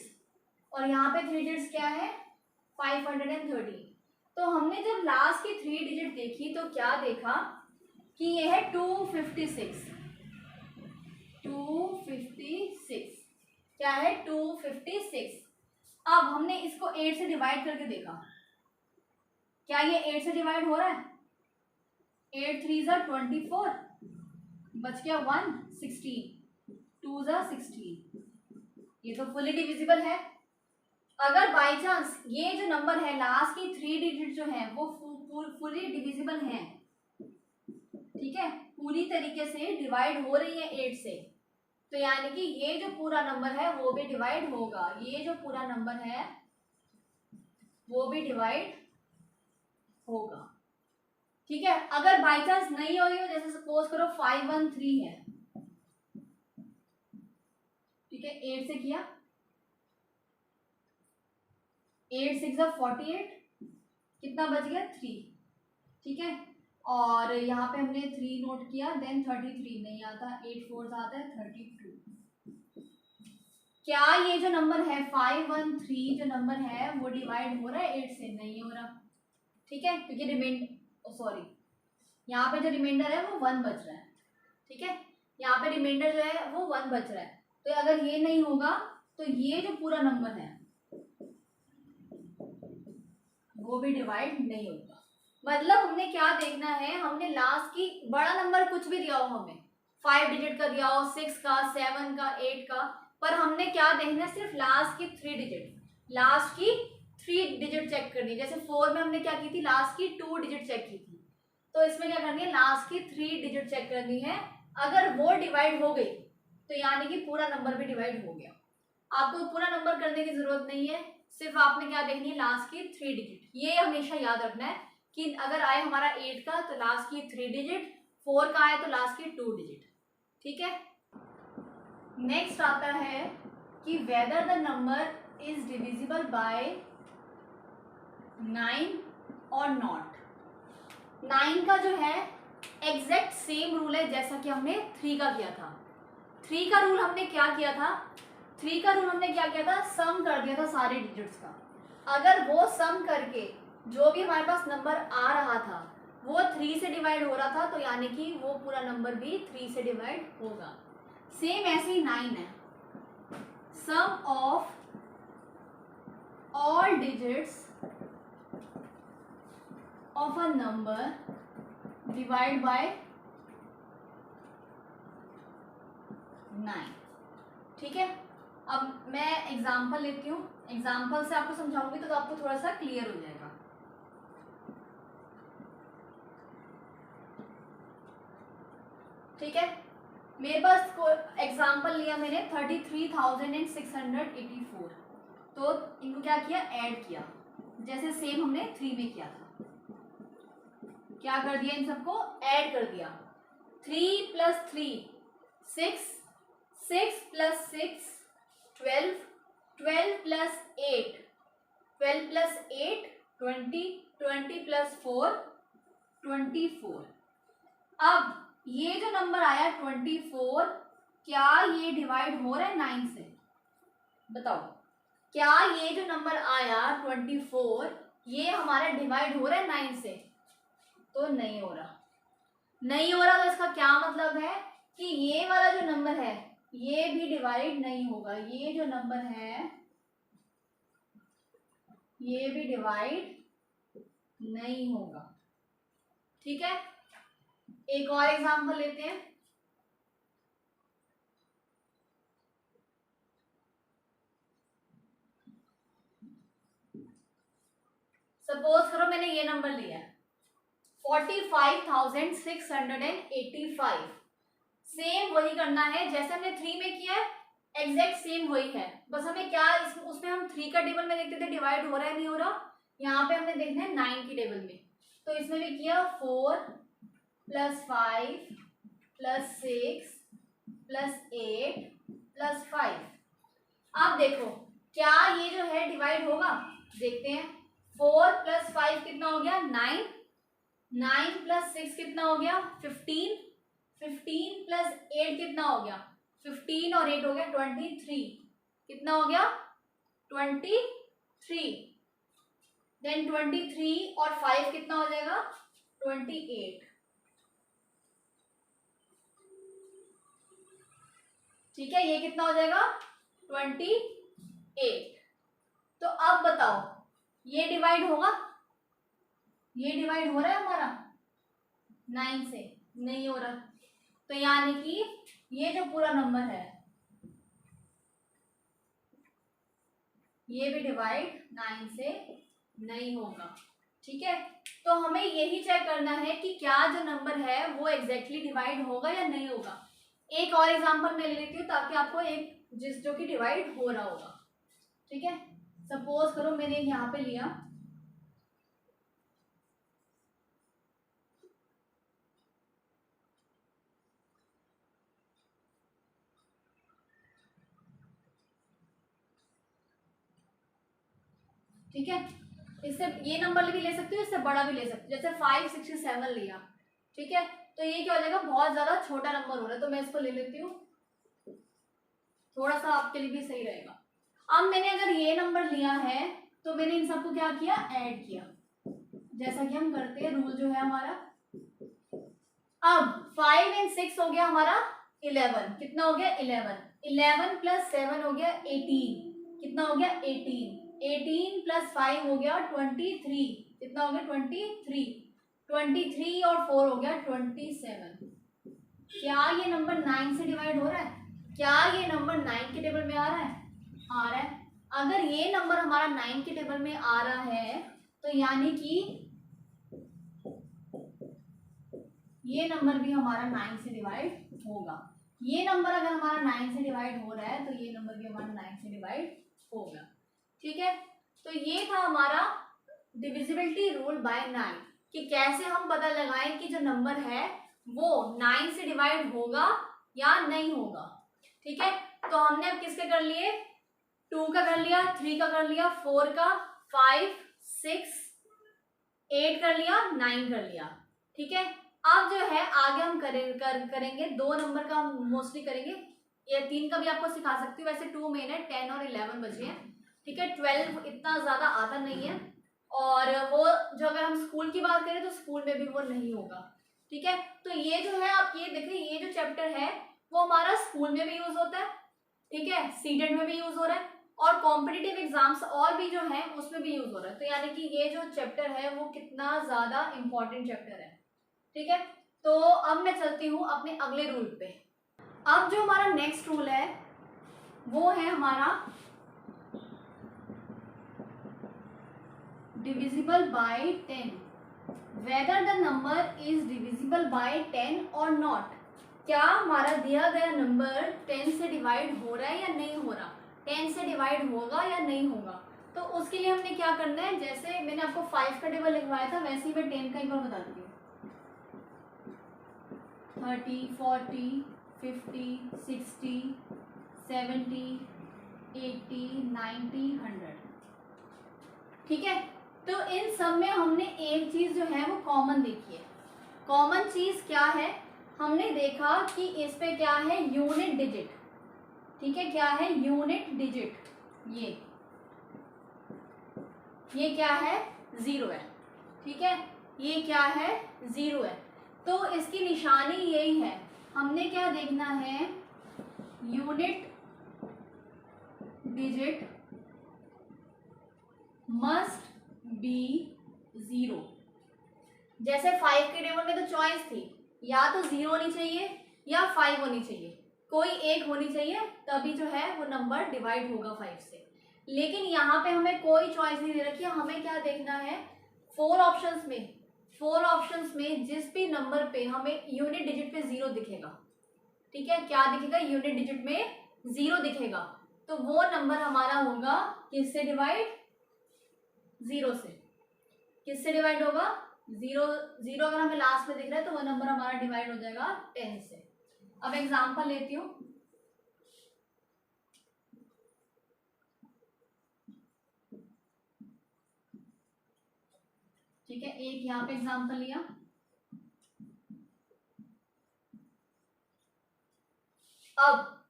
और यहाँ पे 3 डिजिट्स क्या है? 530। तो हमने जब लास्ट की 3 डिजिट देखी तो क्या देखा कि ये है 256। 256 क्या है? 256। अब हमने इसको 8 से डिवाइड करके देखा, क्या ये 8 से डिवाइड हो रहा है? 8 3 ज़ा 24, बच गया 1 16, 2 ज़ा 16, ये तो फुली डिविजिबल है। अगर बाई चांस ये जो नंबर है लास्ट की 3 डिजिट जो है वो फुली डिविजिबल हैं, ठीक है, पूरी तरीके से डिवाइड हो रही है 8 से, तो यानी कि ये जो पूरा नंबर है वो भी डिवाइड होगा, ये जो पूरा नंबर है वो भी डिवाइड होगा, ठीक है। अगर बाई चांस नहीं हो रही हो, जैसे सपोज करो 513 है, ठीक है, 8 से किया, 8 6 48, कितना बच गया 3, ठीक है, और यहाँ पे हमने 3 नोट किया, देन 33 नहीं आता, 8 4 आता है 32। क्या ये जो नंबर है 513 जो नंबर है वो डिवाइड हो रहा है 8 से? नहीं हो रहा, ठीक है, क्योंकि यहाँ पे जो रिमाइंडर है वो 1 बच रहा है, ठीक है, यहाँ पे रिमाइंडर जो है वो 1 बच रहा है, तो अगर ये नहीं होगा तो ये जो पूरा नंबर है वो भी डिवाइड नहीं होगा। मतलब हमने क्या देखना है, हमने लास्ट की बड़ा नंबर कुछ भी दिया हो, हमें 5 डिजिट का दिया हो, 6 का, 7 का, 8 का, पर हमने क्या देखना है, सिर्फ लास्ट की 3 डिजिट, लास्ट की 3 डिजिट चेक करनी है। जैसे 4 में हमने क्या की थी, लास्ट की 2 डिजिट चेक की थी, तो इसमें क्या करनी है, लास्ट की 3 डिजिट चेक करनी है। अगर वो डिवाइड हो गई तो यानी कि पूरा नंबर भी डिवाइड हो गया। आपको पूरा नंबर करने की जरूरत नहीं है, सिर्फ आपने क्या देखनी है, लास्ट की 3 डिजिट। ये हमेशा याद रखना है कि अगर आए हमारा 8 का तो लास्ट की 3 डिजिट, 4 का आए तो लास्ट की 2 डिजिट, ठीक है। नेक्स्ट आता है कि whether the number is divisible by 9 और नॉट। 9 का जो है एग्जैक्ट सेम रूल है जैसा कि हमने 3 का किया था। 3 का रूल हमने क्या किया था, 3 का रूल हमने क्या किया था, सम कर दिया था सारे डिजिट्स का। अगर वो सम करके जो भी हमारे पास नंबर आ रहा था वो 3 से डिवाइड हो रहा था, तो यानी कि वो पूरा नंबर भी 3 से डिवाइड होगा। सेम ऐसे ही 9 है, sum of all digits of a number divide by 9, ठीक है। अब मैं एग्जाम्पल लेती हूँ, एग्जाम्पल से आपको समझाऊंगी तो आपको थोड़ा सा क्लियर हो जाएगा। ठीक है, मेरे पास एग्जाम्पल लिया मैंने 33,684, तो इनको क्या किया, ऐड किया, जैसे सेम हमने 3 में किया था। क्या कर दिया, इन सबको ऐड कर दिया, 3 + 3 6, 6 + 6 12, 12 + 8 12 + 8 20, 20 + 4 24। अब ये जो नंबर आया 24, क्या ये डिवाइड हो रहा है 9 से? बताओ, क्या ये जो नंबर आया 24 ये हमारा डिवाइड हो रहा है 9 से? तो नहीं हो रहा, नहीं हो रहा, तो इसका क्या मतलब है कि ये वाला जो नंबर है ये भी डिवाइड नहीं होगा, ये जो नंबर है ये भी डिवाइड नहीं होगा, ठीक है। एक और एग्जांपल लेते हैं, सपोज करो मैंने ये नंबर लिया 45,685, सेम वही करना है जैसे हमने 3 में किया है, एग्जैक्ट सेम वही है, बस हमें क्या उसमें हम 3 का टेबल में देखते थे डिवाइड हो रहा है नहीं हो रहा, यहाँ पे हमने देखना है 9 की टेबल में, तो इसमें भी किया 4 + 5 + 6 + 8 + 5। अब देखो क्या ये जो है डिवाइड होगा, देखते हैं, 4 + 5 कितना हो गया 9, 9 + 6 कितना हो गया 15, 15 + 8 कितना हो गया 15 और 8 हो गया 23, कितना हो गया 23, देन 23 और 5 कितना हो जाएगा 28, ठीक है, ये कितना हो जाएगा 28। तो अब बताओ ये डिवाइड होगा, ये डिवाइड हो रहा है हमारा 9 से? नहीं हो रहा, तो यानी कि ये जो पूरा नंबर है ये भी डिवाइड 9 से नहीं होगा, ठीक है, तो हमें यही चेक करना है कि क्या जो नंबर है वो एग्जैक्टली डिवाइड होगा या नहीं होगा। एक और एग्जांपल मैं ले लेती हूँ ताकि आपको एक जो कि डिवाइड हो रहा होगा। ठीक है, सपोज करो मैंने यहाँ पे लिया ठीक है, इससे ये नंबर भी ले सकती हूँ, इससे बड़ा भी ले सकती हूँ, जैसे 567 लिया। ठीक है, तो ये क्या हो जाएगा, बहुत ज्यादा छोटा नंबर हो रहा है, तो मैं इसको ले लेती हूँ, थोड़ा सा आपके लिए भी सही रहेगा। अब मैंने अगर ये नंबर लिया है तो मैंने इन सबको क्या किया, ऐड किया, जैसा कि हम करते हैं, रूल जो है हमारा। अब 5 and 6 हो गया हमारा 11, कितना हो गया 11, 11 + 7 हो गया 18, कितना हो गया 18, 18 + 5 हो गया 23, कितना हो गया 23, 23 और 4 हो गया 27। क्या ये नंबर 9 से डिवाइड हो रहा है, क्या ये नंबर 9 के टेबल में आ रहा है, आ रहा है। अगर ये नंबर हमारा 9 के टेबल में आ रहा है तो यानी कि ये नंबर भी हमारा 9 से डिवाइड होगा। ये नंबर अगर हमारा 9 से डिवाइड हो रहा है तो ये नंबर भी हमारा 9 से डिवाइड होगा। ठीक है, तो ये था हमारा डिविजिबिलिटी रूल बाय 9 कि कैसे हम पता लगाएं कि जो नंबर है वो 9 से डिवाइड होगा या नहीं होगा। ठीक है, तो हमने अब किसके कर लिए, 2 का कर लिया, 3 का कर लिया, 4 का, 5, 6, 8 कर लिया, 9 कर लिया। ठीक है, अब जो है आगे हम करेंगे 2 नंबर का मोस्टली करेंगे, ये 3 का भी आपको सिखा सकती हूँ, वैसे 2 मेन है, 10 और 11 बचे हैं। ठीक है, 12 इतना ज्यादा आता नहीं है, और वो जो अगर हम स्कूल की बात करें तो स्कूल में भी वो नहीं होगा। ठीक है, तो ये जो है आप ये देखिए, ये जो चैप्टर है वो हमारा स्कूल में भी यूज होता है। ठीक है, सीटेट में भी यूज हो रहा है, और कॉम्पिटिटिव एग्जाम्स और भी जो है उसमें भी यूज हो रहा है। तो यानी कि ये जो चैप्टर है वो कितना ज्यादा इंपॉर्टेंट चैप्टर है। ठीक है, तो अब मैं चलती हूँ अपने अगले रूल पे। अब जो हमारा नेक्स्ट रूल है वो है हमारा divisible by 10, whether the number is divisible by 10 और नॉट। क्या हमारा दिया गया नंबर 10 से डिवाइड हो रहा है या नहीं हो रहा, 10 से डिवाइड होगा या नहीं होगा। तो उसके लिए हमने क्या करना है, जैसे मैंने आपको 5 का टेबल लिखवाया था वैसे ही मैं 10 का एक बार बता दूंगी। 30, 40, 50, 60, 70, 80, 90, 100। ठीक है, तो इन सब में हमने एक चीज जो है वो कॉमन देखी है। कॉमन चीज क्या है, हमने देखा कि इस पे क्या है, यूनिट डिजिट। ठीक है, क्या है, यूनिट डिजिट, ये क्या है, 0 है। ठीक है, ये क्या है, 0 है। तो इसकी निशानी यही है, हमने क्या देखना है, यूनिट डिजिट मस्ट बी 0। जैसे 5 के टेबल में तो चॉइस थी, या तो 0 होनी चाहिए या 5 होनी चाहिए, कोई एक होनी चाहिए, तभी जो है वो नंबर डिवाइड होगा 5 से। लेकिन यहाँ पे हमें कोई चॉइस नहीं दे रखी है, हमें क्या देखना है, 4 ऑप्शंस में जिस भी नंबर पे हमें यूनिट डिजिट पे 0 दिखेगा। ठीक है, क्या दिखेगा, यूनिट डिजिट में 0 दिखेगा, तो वो नंबर हमारा होगा किससे डिवाइड, 0 से। किससे डिवाइड होगा, 0 अगर हमें लास्ट में दिख रहा है तो वो नंबर हमारा डिवाइड हो जाएगा 10 से। अब एग्जांपल लेती हूँ, ठीक है, एक यहाँ पे एग्जांपल लिया, अब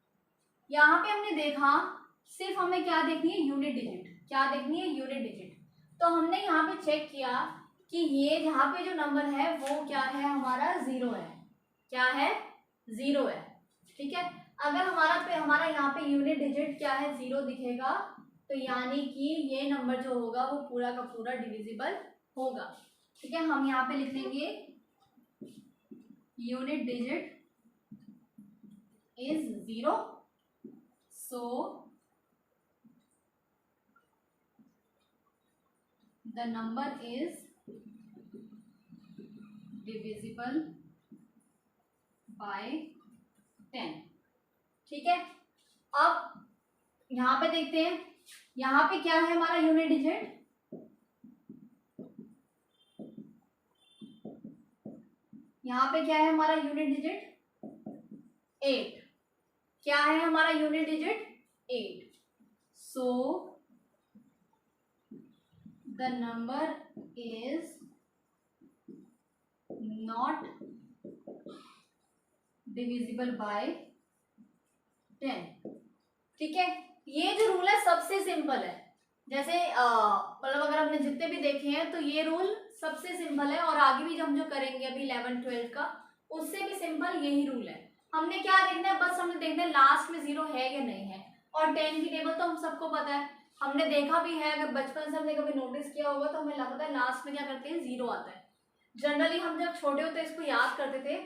यहाँ पे हमने देखा सिर्फ हमें क्या देखनी है, यूनिट डिजिट, क्या देखनी है, यूनिट डिजिट। तो हमने यहाँ पे चेक किया कि ये यहाँ पे जो नंबर है वो क्या है, हमारा 0 है, क्या है, 0 है। ठीक है, अगर हमारा यहाँ पे यूनिट डिजिट क्या है, 0 दिखेगा, तो यानी कि ये नंबर जो होगा वो पूरा का पूरा डिविजिबल होगा। ठीक है, हम यहाँ पे लिख लेंगे unit digit is 0, so the number is divisible by 10। ठीक है, अब यहाँ पे देखते हैं, यहाँ पे क्या है हमारा यूनिट डिजिट, यहाँ पे क्या है हमारा यूनिट डिजिट 8। क्या है हमारा unit digit 8। So the number is not divisible by 10। ठीक है, ये जो रूल है सबसे सिंपल है, जैसे मतलब अगर हमने जितने भी देखे हैं तो ये रूल सबसे सिंपल है, और आगे भी हम जो करेंगे अभी 11 12 का उससे भी सिंपल यही रूल है। हमने क्या देखना है, बस हमने देखना है लास्ट में 0 है या नहीं है, और 10 की टेबल तो हम सबको पता है, हमने देखा भी है, अगर बचपन से हमने कभी नोटिस किया होगा तो हमें लगता है लास्ट में क्या करते हैं 0 आता है। जनरली हम जब छोटे होते इसको याद करते थे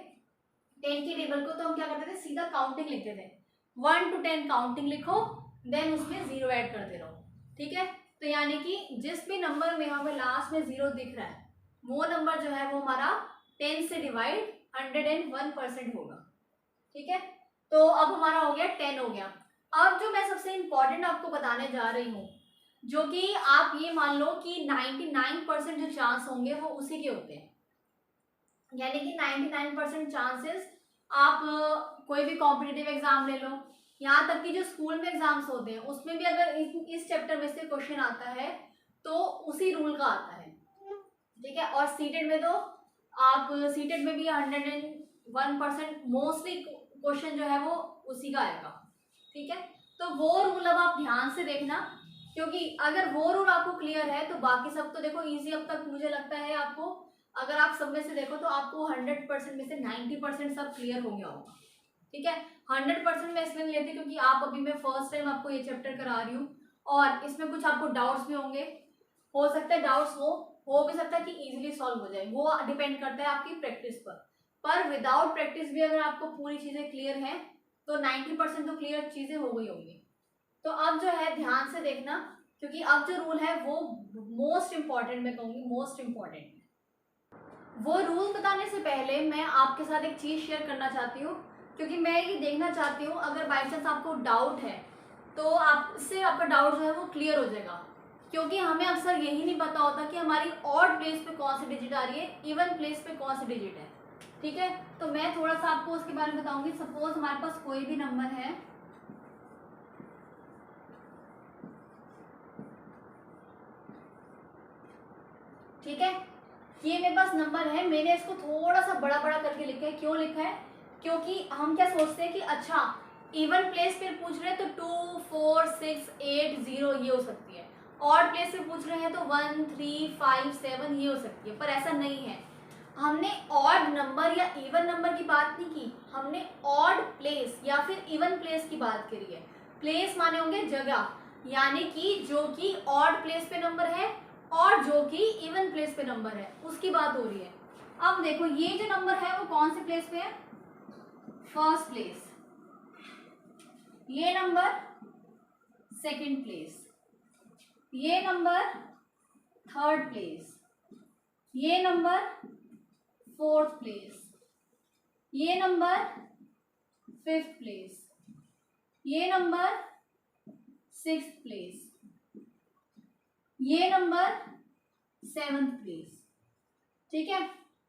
10 की टेबल को, तो हम क्या करते थे सीधा काउंटिंग लिखते थे, 1 to 10 काउंटिंग लिखो, देन उसमें 0 ऐड करते रहो। ठीक है, तो यानी कि जिस भी नंबर में हमें लास्ट में 0 दिख रहा है वो नंबर जो है वो हमारा 10 से डिवाइड 101% होगा। ठीक है, तो अब हमारा हो गया 10 हो गया। अब जो मैं सबसे इम्पोर्टेंट आपको बताने जा रही हूँ, जो कि आप ये मान लो कि 99% जो चांस होंगे वो उसी के होते हैं, यानी कि 99% चांसेस आप कोई भी कॉम्पिटिटिव एग्जाम ले लो, यहाँ तक कि जो स्कूल में एग्जाम्स होते हैं उसमें भी अगर इस चैप्टर में से क्वेश्चन आता है तो उसी रूल का आता है। ठीक है, और सीटेट में तो आप सीटेट में भी 101% मोस्टली क्वेश्चन जो है वो उसी का आएगा। ठीक है, तो वो रूल अब आप ध्यान से देखना, क्योंकि अगर वो रूल आपको क्लियर है तो बाकी सब तो देखो इजी। अब तक मुझे लगता है आपको, अगर आप सब में से देखो तो आपको 100% में से 90% सब क्लियर हो गया होगा। ठीक है, 100% में इसलिए नहीं लेती क्योंकि आप अभी मैं फर्स्ट टाइम आपको ये चैप्टर करा रही हूँ, और इसमें कुछ आपको डाउट्स भी होंगे, हो सकता है डाउट्स हो भी सकता है कि इजीली सॉल्व हो जाए, वो डिपेंड करता है आपकी प्रैक्टिस पर विदाउट प्रैक्टिस भी अगर आपको पूरी चीज़ें क्लियर हैं तो 90% तो क्लियर चीज़ें हो गई होंगी। तो अब जो है ध्यान से देखना, क्योंकि अब जो रूल है वो मोस्ट इम्पॉर्टेंट, मैं कहूँगी मोस्ट इम्पॉर्टेंट। वो रूल बताने से पहले मैं आपके साथ एक चीज़ शेयर करना चाहती हूँ, क्योंकि मैं ये देखना चाहती हूँ अगर बाई चांस आपको डाउट है तो आपसे आपका डाउट जो है वो क्लियर हो जाएगा, क्योंकि हमें अक्सर यही नहीं पता होता कि हमारी ऑड प्लेस पे कौन सी डिजिट आ रही है, इवन प्लेस पे कौन सी डिजिट है। ठीक है, तो मैं थोड़ा सा आपको उसके बारे में बताऊंगी। सपोज हमारे पास कोई भी नंबर है, ठीक है, ये मेरे पास नंबर है, मैंने इसको थोड़ा सा बड़ा बड़ा करके लिखा है। क्यों लिखा है, क्योंकि हम क्या सोचते हैं कि अच्छा इवन प्लेस पे पूछ रहे हैं तो 2 4 6 8 0 ये हो सकती है, ऑड प्लेस पे पूछ रहे हैं तो 1 3 5 7 ये हो सकती है, पर ऐसा नहीं है। हमने ऑड नंबर या इवन नंबर की बात नहीं की, हमने ऑड प्लेस या फिर इवन प्लेस की बात करी है। प्लेस माने होंगे जगह, यानी कि जो कि ऑड प्लेस पे नंबर है और जो कि इवन प्लेस पे नंबर है उसकी बात हो रही है। अब देखो ये जो नंबर है वो कौन से प्लेस पे है, फर्स्ट प्लेस, ये नंबर सेकंड प्लेस, ये नंबर थर्ड प्लेस, ये नंबर फोर्थ प्लेस, ये नंबर फिफ्थ प्लेस, ये नंबर सिक्स्थ प्लेस, ये नंबर सेवंथ प्लेस। ठीक है,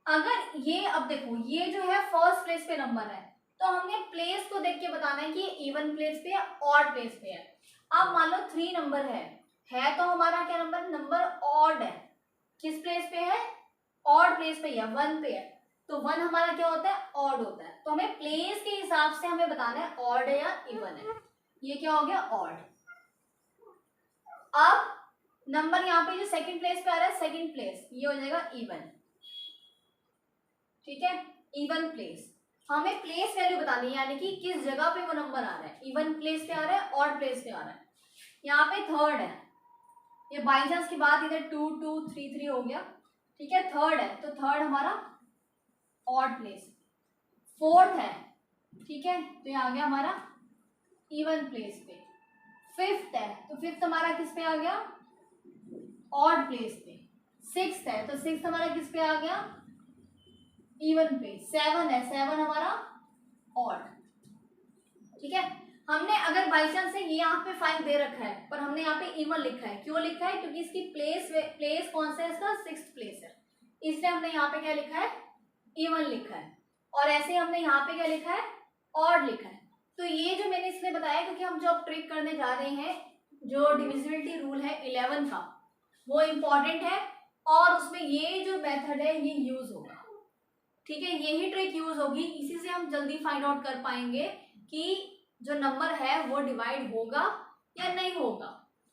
अगर ये अब देखो ये जो है फर्स्ट प्लेस पे नंबर है तो हमने प्लेस को देख के बताना है कि ये इवन प्लेस पे है ऑड प्लेस पे है। अब मान लो 3 नंबर है तो हमारा क्या नंबर, नंबर ऑड है, किस प्लेस पे है, ऑड प्लेस पे है, 1 पे है, तो 1 हमारा क्या होता है, ऑड होता है। तो हमें प्लेस के हिसाब से हमें बताना है ऑड है या इवन है। ये क्या हो गया, ऑड। अब नंबर यहाँ पे जो सेकंड प्लेस पे आ रहा है, सेकंड प्लेस, ये हो जाएगा इवन। ठीक है, इवन प्लेस, हमें प्लेस वैल्यू बतानी है, यानी कि किस जगह पे वो नंबर आ रहा है, इवन प्लेस पे आ रहा है, ऑड प्लेस पे आ रहा है। यहाँ पे थर्ड है, ये बाई चांस की बात, इधर 2 2 3 3 हो गया। ठीक है, थर्ड है तो थर्ड हमारा ऑड प्लेस, फोर्थ है, ठीक है, तो ये आ गया हमारा इवन प्लेस पे। फिफ्थ है तो फिफ्थ हमारा किस पे आ गया, ऑड प्लेस पे। सिक्स्थ है तो सिक्स्थ हमारा किस पे आ गया, इवन प्लेस 7 है, 7 हमारा ऑड। ठीक है, हमने अगर बाई चांस से ये यहाँ पे 5 दे रखा है पर हमने यहाँ पे इवन लिखा है, क्यों लिखा है? क्योंकि इसकी प्लेस कौन सा है? इसका 6th प्लेस है, इसलिए हमने यहाँ पे क्या लिखा है? इवन लिखा है। और ऐसे हमने यहाँ पे क्या लिखा है? ऑड लिखा है। तो ये जो मैंने इसलिए बताया क्योंकि हम जो अब ट्रिक करने जा रहे हैं, जो डिविजिबिलिटी रूल है 11 का, वो इम्पॉर्टेंट है और उसमें ये जो मेथड है ये यूज होगा। ठीक है, यही ट्रिक यूज होगी, इसी से हम जल्दी फाइंड आउट कर पाएंगे कि जो नंबर है वो डिवाइड होगा या नहीं होगा।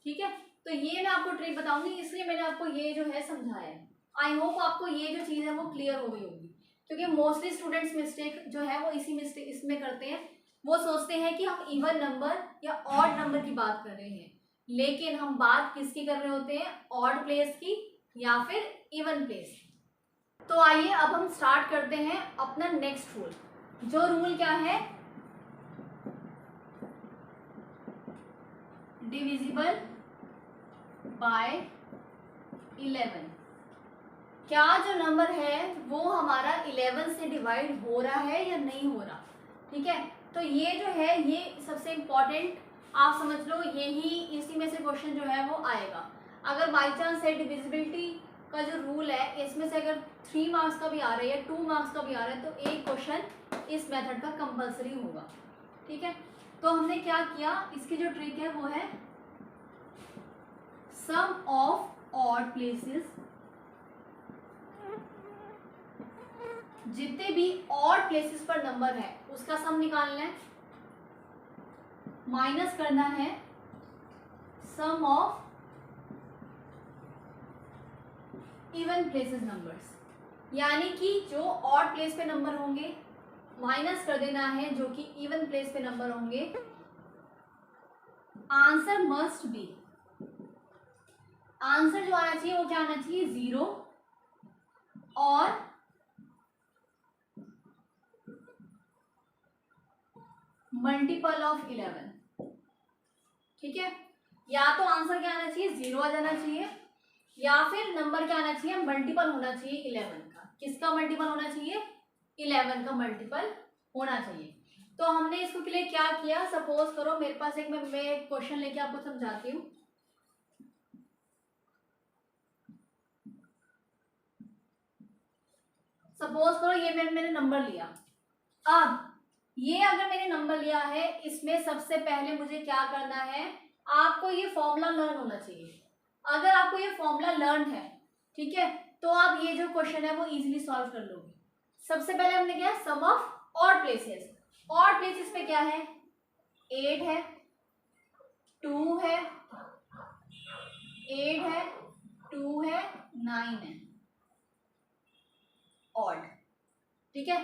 ठीक है, तो ये मैं आपको ट्रिक बताऊंगी, इसलिए मैंने आपको ये जो है समझाया है। आई होप आपको ये जो चीज़ है वो क्लियर हो गई होगी, क्योंकि मोस्टली स्टूडेंट्स मिस्टेक जो है वो इसमें करते हैं। वो सोचते हैं कि हम इवन नंबर या ऑड नंबर की बात कर रहे हैं, लेकिन हम बात किसकी कर रहे होते हैं? ऑड प्लेस की या फिर इवन प्लेस की। तो आइए अब हम स्टार्ट करते हैं अपना नेक्स्ट रूल। जो रूल क्या है? Divisible by 11। क्या जो नंबर है वो हमारा 11 से डिवाइड हो रहा है या नहीं हो रहा? ठीक है, तो ये जो है ये सबसे इम्पॉर्टेंट आप समझ लो, यही इसी में से क्वेश्चन जो है वो आएगा। अगर बाई चांस है डिविजिबिलिटी का जो रूल है इसमें से अगर 3 मार्क्स का भी आ रहा है या 2 मार्क्स का भी आ रहा है तो एक क्वेश्चन इस मेथड का कंपलसरी होगा। ठीक है, तो हमने क्या किया, इसकी जो ट्रिक है वो है सम ऑफ ऑड प्लेसेस, जितने भी ऑड प्लेसेस पर नंबर है उसका सम निकालना है, माइनस करना है sum of even places numbers, यानी कि जो ऑड प्लेस पे नंबर होंगे माइनस कर देना है जो कि इवन प्लेस पे नंबर होंगे। आंसर मस्ट बी, आंसर जो आना चाहिए वो क्या आना चाहिए? 0 और मल्टीपल ऑफ 11। ठीक है, या तो आंसर क्या आना चाहिए? 0 आ जाना चाहिए, या फिर नंबर क्या आना चाहिए? मल्टीपल होना चाहिए 11 का। किसका मल्टीपल होना चाहिए? 11 का मल्टीपल होना चाहिए। तो हमने इसको के लिए क्या किया? सपोज करो मेरे पास एक मैं क्वेश्चन लेके आपको समझाती हूँ। सपोज करो ये मैंने नंबर लिया। अब ये अगर मैंने नंबर लिया है, इसमें सबसे पहले मुझे क्या करना है? आपको ये फॉर्मूला लर्न होना चाहिए। अगर आपको ये फॉर्मूला लर्न है, ठीक है, तो आप ये जो क्वेश्चन है वो इजीली सॉल्व कर लोगे। सबसे पहले हमने क्या? Sum of odd places. Odd places पे क्या है? 8 है, 2 है, 8 है, 2 है, 9 है, ऑड। ठीक है,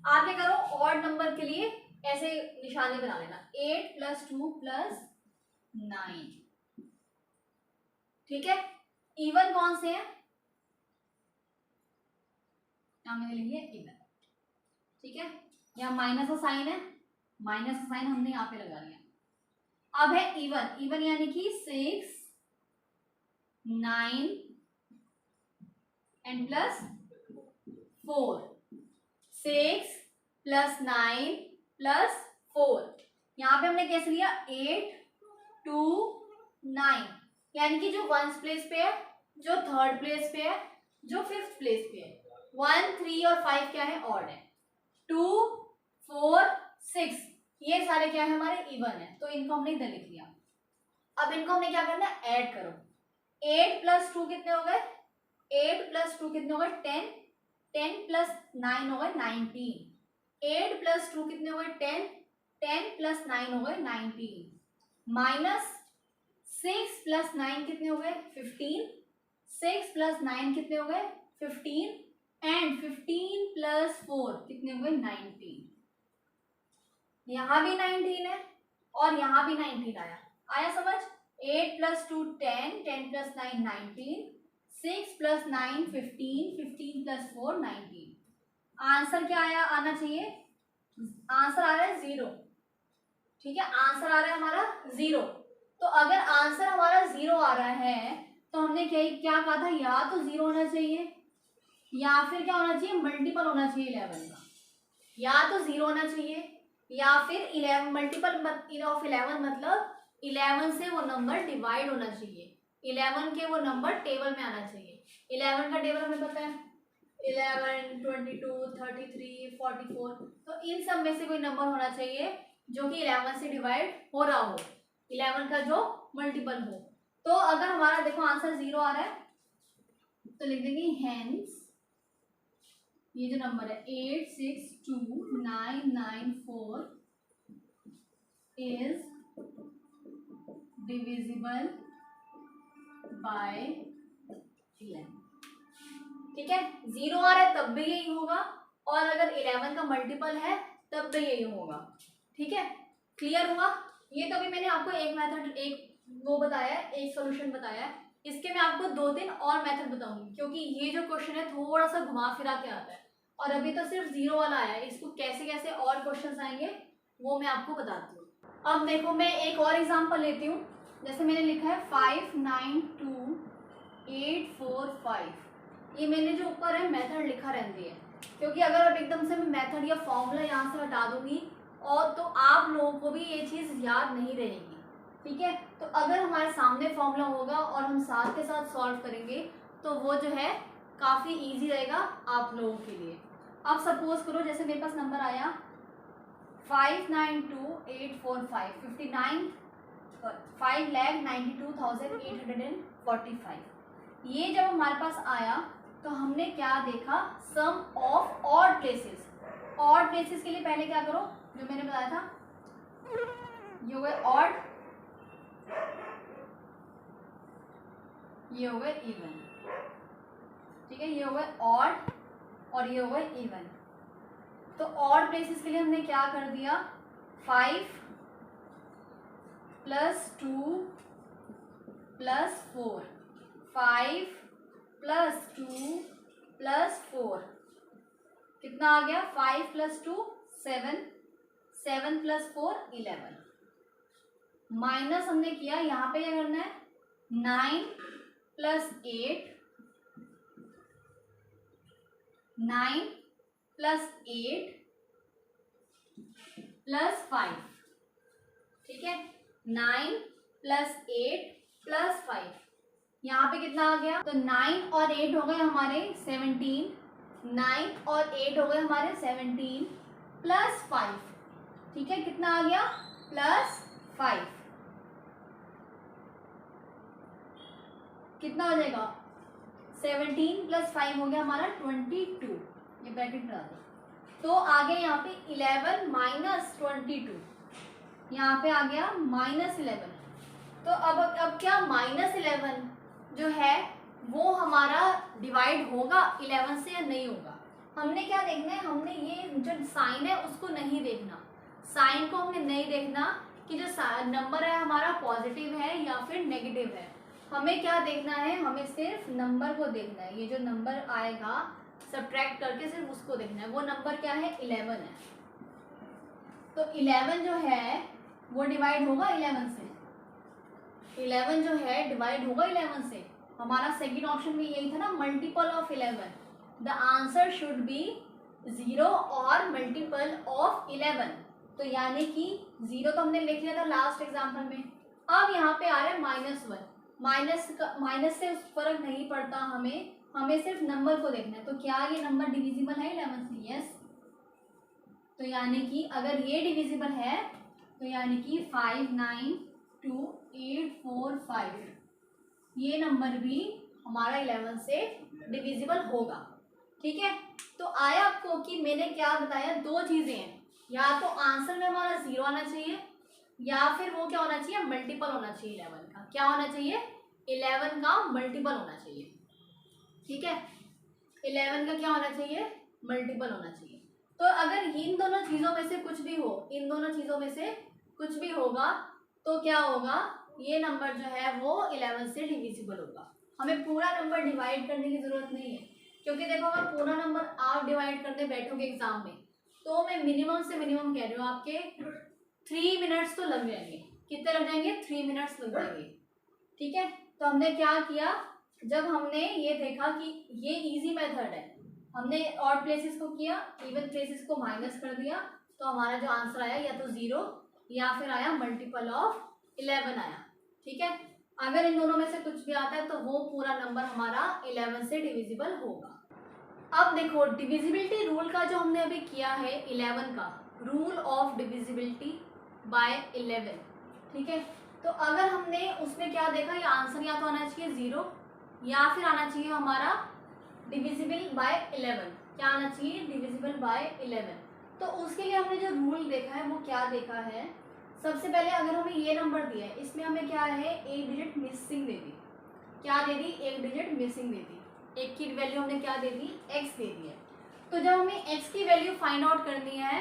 आगे करो ऑड नंबर के लिए ऐसे निशाने बना लेना, 8 + 2 + 9। ठीक है, इवन कौन से हैं? यहाँ मैंने लिख लिया इवन। ठीक है, यहाँ माइनस का साइन है, माइनस का साइन हमने यहाँ पे लगा लिया। अब है इवन, इवन यानी कि 6, 9 एंड +4। 6 + 9 + 4। यहाँ पे हमने कैसे लिया? 8, 2, 9, यानी कि जो 1st प्लेस पे है, जो 3rd प्लेस पे है, जो 5th प्लेस पे है। 1, 3 और 5 क्या है? ऑड है। 2, 4, 6 ये सारे क्या है? हमारे इवन है, तो इनको हमने इधर लिख लिया। अब इनको हमने क्या करना है? ऐड करो। 8 + 2 कितने हो गए? 8 + 2 कितने हो गए? 10। 10 + 9 हो गए 19। 8 + 2 कितने हो गए? 10। 10 + 9 हो गए 19। माइनस 6 + 9 कितने हो गए? 15। 6 + 9 कितने हो गए? 15 एंड 15 + 4 कितने हो गए? 19। यहाँ भी 19 है और यहाँ भी 19 आया। आया समझ? 8 + 2 10, 10 + 9 19, 6 + 9 15, 15 + 4 19। आंसर क्या आया? आना चाहिए, आंसर आ रहा है 0। ठीक है, आंसर आ रहा है हमारा 0। तो अगर आंसर हमारा 0 आ रहा है तो हमने क्या कहा था? या तो 0 होना चाहिए या फिर क्या होना चाहिए, मल्टीपल होना चाहिए 11 का, या तो 0 होना चाहिए या फिर 11 मल्टीपल ऑफ 11 मतलब 11 से वो नंबर डिवाइड होना चाहिए, 11 के वो नंबर टेबल में आना चाहिए। 11 का टेबल हमें पता है 11, 22, 33, 44, तो इन सब में से कोई नंबर होना चाहिए जो कि 11 से डिवाइड हो रहा हो, 11 का जो मल्टीपल हो। तो अगर हमारा देखो आंसर 0 आ रहा है तो लिख देंगे हेंस ये जो नंबर है 862994 इज डिविजिबल बाय 11। ठीक है, 0 आ रहा है तब भी यही होगा, और अगर 11 का मल्टीपल है तब भी यही होगा। ठीक है, क्लियर हुआ? ये तो अभी मैंने आपको एक मेथड, एक वो बताया है, एक सॉल्यूशन बताया है। इसके मैं आपको 2-3 और मेथड बताऊंगी, क्योंकि ये जो क्वेश्चन है थोड़ा सा घुमा फिरा के आता है, और अभी तो सिर्फ 0 वाला आया है, इसको कैसे कैसे और क्वेश्चंस आएंगे वो मैं आपको बताती हूँ। अब देखो मैं एक और एग्जांपल लेती हूँ, जैसे मैंने लिखा है 592845, ये मैंने जो ऊपर है मेथड लिखा रहती है, क्योंकि अगर अब एकदम से मैं मेथड या फॉर्मूला यहाँ से हटा दूंगी और तो आप लोगों को भी ये चीज़ याद नहीं रहेगी। ठीक है, तो अगर हमारे सामने फॉर्मूला होगा और हम साथ के साथ सॉल्व करेंगे तो वो जो है काफ़ी इजी रहेगा आप लोगों के लिए। अब सपोज करो जैसे मेरे पास नंबर आया 592845, 5,92,845। ये जब हमारे पास आया तो हमने क्या देखा, sum of odd places. Odd places के लिए पहले क्या करो, जो मैंने बताया था, ये हो गए ऑड, ये हो गए इवन। ठीक है, ये हो गए ऑड और ये हो गए इवन। तो ऑड प्लेसेस के लिए हमने क्या कर दिया, 5 + 2 + 4, 5 + 2 + 4 कितना आ गया, 5 + 2 7, 7 + 4 11। माइनस हमने किया, यहाँ पे क्या करना है, 9 + 8, 9 + 8 + 5। ठीक है, 9 + 8 + 5, यहाँ पे कितना आ गया, तो 9 और 8 हो गए हमारे 17, 9 और 8 हो गए हमारे 17 + 5। ठीक है, कितना आ गया, +5, कितना हो जाएगा, 17 + 5 हो गया हमारा 22, ये ब्रैकेट में आ गया। तो आगे यहाँ पे 11 - 22, यहाँ पे आ गया -11। तो अब क्या, -11 जो है वो हमारा डिवाइड होगा 11 से या नहीं होगा, हमने क्या देखना है, हमने ये जो साइन है उसको नहीं देखना, साइन को हमने नहीं देखना कि जो नंबर है हमारा पॉजिटिव है या फिर नेगेटिव है। हमें क्या देखना है, हमें सिर्फ नंबर को देखना है, ये जो नंबर आएगा सब्ट्रैक्ट करके सिर्फ उसको देखना है। वो नंबर क्या है, 11 है। तो 11 जो है वो डिवाइड होगा 11 से, 11 जो है डिवाइड होगा 11 से। हमारा सेकंड ऑप्शन में यही था ना, multiple of 11, the answer should be 0 और मल्टीपल ऑफ 11। तो यानी कि 0 तो हमने लिख लिया था लास्ट एग्जाम्पल में। अब यहाँ पे आ रहा है -1, माइनस से फर्क नहीं पड़ता, हमें सिर्फ नंबर को देखना है। तो क्या ये नंबर डिविजिबल है 11 से, यस। तो यानी कि अगर ये डिविजिबल है तो यानी कि 592845 ये नंबर भी हमारा 11 से डिविजिबल होगा। ठीक है, तो आया आपको कि मैंने क्या बताया, दो चीज़ें हैं, या तो आंसर में हमारा 0 आना चाहिए या फिर वो क्या होना चाहिए, मल्टीपल होना चाहिए 11 का। क्या होना चाहिए, 11 का मल्टीपल होना चाहिए। ठीक है, 11 का क्या होना चाहिए, मल्टीपल होना चाहिए। तो अगर इन दोनों चीज़ों में से कुछ भी हो, इन दोनों चीज़ों में से कुछ भी होगा तो क्या होगा, ये नंबर जो है वो 11 से डिविजिबल होगा। हमें पूरा नंबर डिवाइड करने की ज़रूरत नहीं है, क्योंकि देखो अगर पूरा नंबर आप डिवाइड करने बैठोगे एग्जाम में तो मैं मिनिमम से मिनिमम कह रही हूँ आपके 3 मिनट्स तो लग जाएंगे। कितने लग जाएंगे, 3 मिनट्स लग जाएंगे। ठीक है, तो हमने क्या किया, जब हमने ये देखा कि ये इजी मेथड है हमने ऑड प्लेसेस को किया, इवन प्लेसेस को माइनस कर दिया, तो हमारा जो आंसर आया या तो 0 या फिर आया मल्टीपल ऑफ 11 आया। ठीक है, अगर इन दोनों में से कुछ भी आता है तो वो पूरा नंबर हमारा 11 से डिविजिबल होगा। अब देखो डिविजिबिलिटी रूल का जो हमने अभी किया है 11 का, रूल ऑफ डिविजिबिलिटी बाय 11, ठीक है। तो अगर हमने उसमें क्या देखा, ये आंसर या तो आना चाहिए 0 या फिर आना चाहिए हमारा डिविजिबल बाय 11। क्या आना चाहिए, डिविजिबल बाय 11। तो उसके लिए हमने जो रूल देखा है वो क्या देखा है, सबसे पहले अगर हमें ये नंबर दिया है, इसमें हमें क्या है, एक डिजिट मिसिंग दे दी। क्या दे दी, एक डिजिट मिसिंग दे दी। एक की वैल्यू हमने क्या दे दी, x दे दी है। तो जब हमें x की वैल्यू फाइंड आउट करनी है,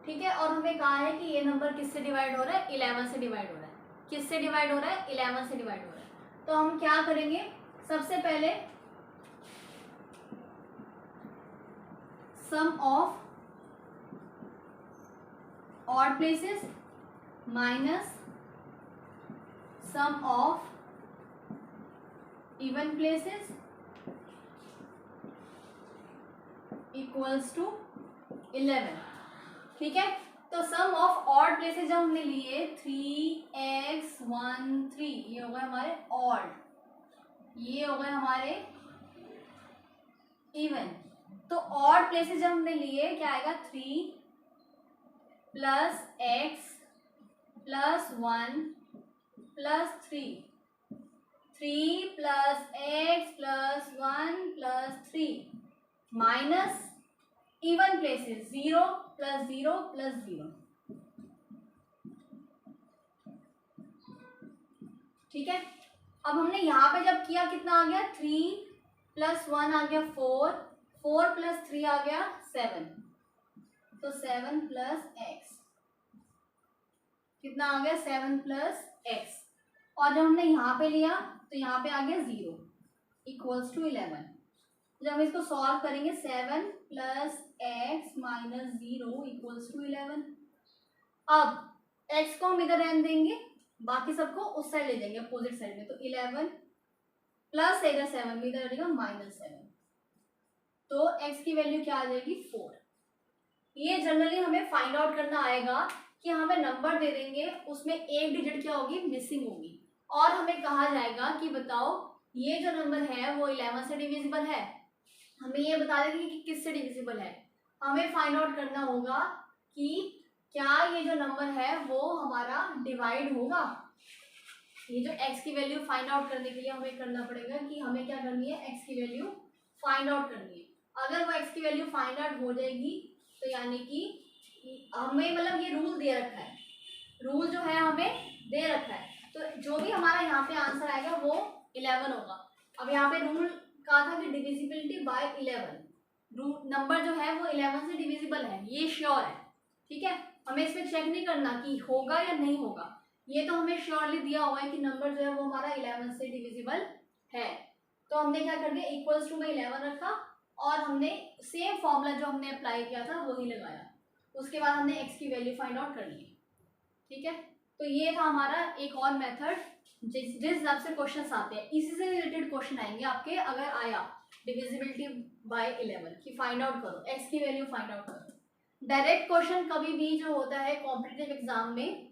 ठीक है, और हमें कहा है कि ये नंबर किससे डिवाइड हो रहा है, 11 से डिवाइड हो रहा है। किससे डिवाइड हो रहा है, 11 से डिवाइड हो रहा है। तो हम क्या करेंगे, सबसे पहले sum of odd places minus sum of even places equals to 11। ठीक है, तो सम ऑफ ऑड प्लेसेस जब हमने लिए 3x 1 3, ये हो गए हमारे ऑड, ये हो गए हमारे इवन। तो ऑड प्लेसेस जब हमने लिए क्या आएगा, 3 plus x plus 1 plus 3, 3 plus x plus 1 plus 3 minus even places 0 plus 0 plus 0। ठीक है, अब हमने यहाँ पे जब किया कितना आ गया, 3 प्लस 1 आ गया 4, 4 प्लस 3 आ गया 7, तो 7 प्लस x कितना आ गया, 7 प्लस x। और जब हमने यहाँ पे लिया तो यहाँ पे आ गया 0 इक्वल्स टू 11। जब हम इसको सॉल्व करेंगे 7 plus x minus 0 equals to 11। अब x को हम इधर रहने देंगे, बाकी सबको उस साइड ले जाएंगे अपोजिट साइड में। तो 11 प्लस इधर 7 भी इधर रहेगा माइनस 7, तो x की वैल्यू क्या आ जाएगी, 4। ये जनरली हमें फाइंड आउट करना आएगा कि हमें नंबर दे देंगे, उसमें एक डिजिट क्या होगी, मिसिंग होगी, और हमें कहा जाएगा कि बताओ ये जो नंबर है वो 11 से डिविजिबल है। हमें ये बता देंगे कि किससे डिविजिबल है। हमें फाइंड आउट करना होगा कि क्या ये जो नंबर है वो हमारा डिवाइड होगा। ये जो x की वैल्यू फाइंड आउट करने के लिए हमें करना पड़ेगा कि हमें क्या करनी है, x की वैल्यू फाइंड आउट करनी है। अगर वो x की वैल्यू फाइंड आउट हो जाएगी तो यानी कि हमें मतलब ये रूल दे रखा है, रूल जो है हमें दे रखा है, तो जो भी हमारा यहाँ पे आंसर आएगा वो 11 होगा। अब यहाँ पे रूल कहा था कि डिविजिबिलिटी बाय 11, नंबर जो है वो 11 से डिविजिबल है, ये श्योर है। ठीक है, हमें इसमें चेक नहीं करना कि होगा या नहीं होगा, ये तो हमें श्योरली दिया हुआ है कि नंबर जो है वो हमारा 11 से डिविजिबल है। तो हमने क्या कर दिया, इक्वल्स टू में 11 रखा और हमने सेम फॉर्मूला जो हमने अप्लाई किया था वही लगाया। उसके बाद हमने x की वैल्यू फाइंड आउट कर ली। ठीक है, तो ये था हमारा एक और मेथड जिस हिसाब से क्वेश्चंस आते हैं, इसी से रिलेटेड क्वेश्चन आएंगे आपके। अगर आया डिविजिबिलिटी बाय 11 कि फाइंड आउट करो, x की वैल्यू फाइंड आउट करो। डायरेक्ट क्वेश्चन कभी भी जो होता है कॉम्पिटिटिव एग्जाम में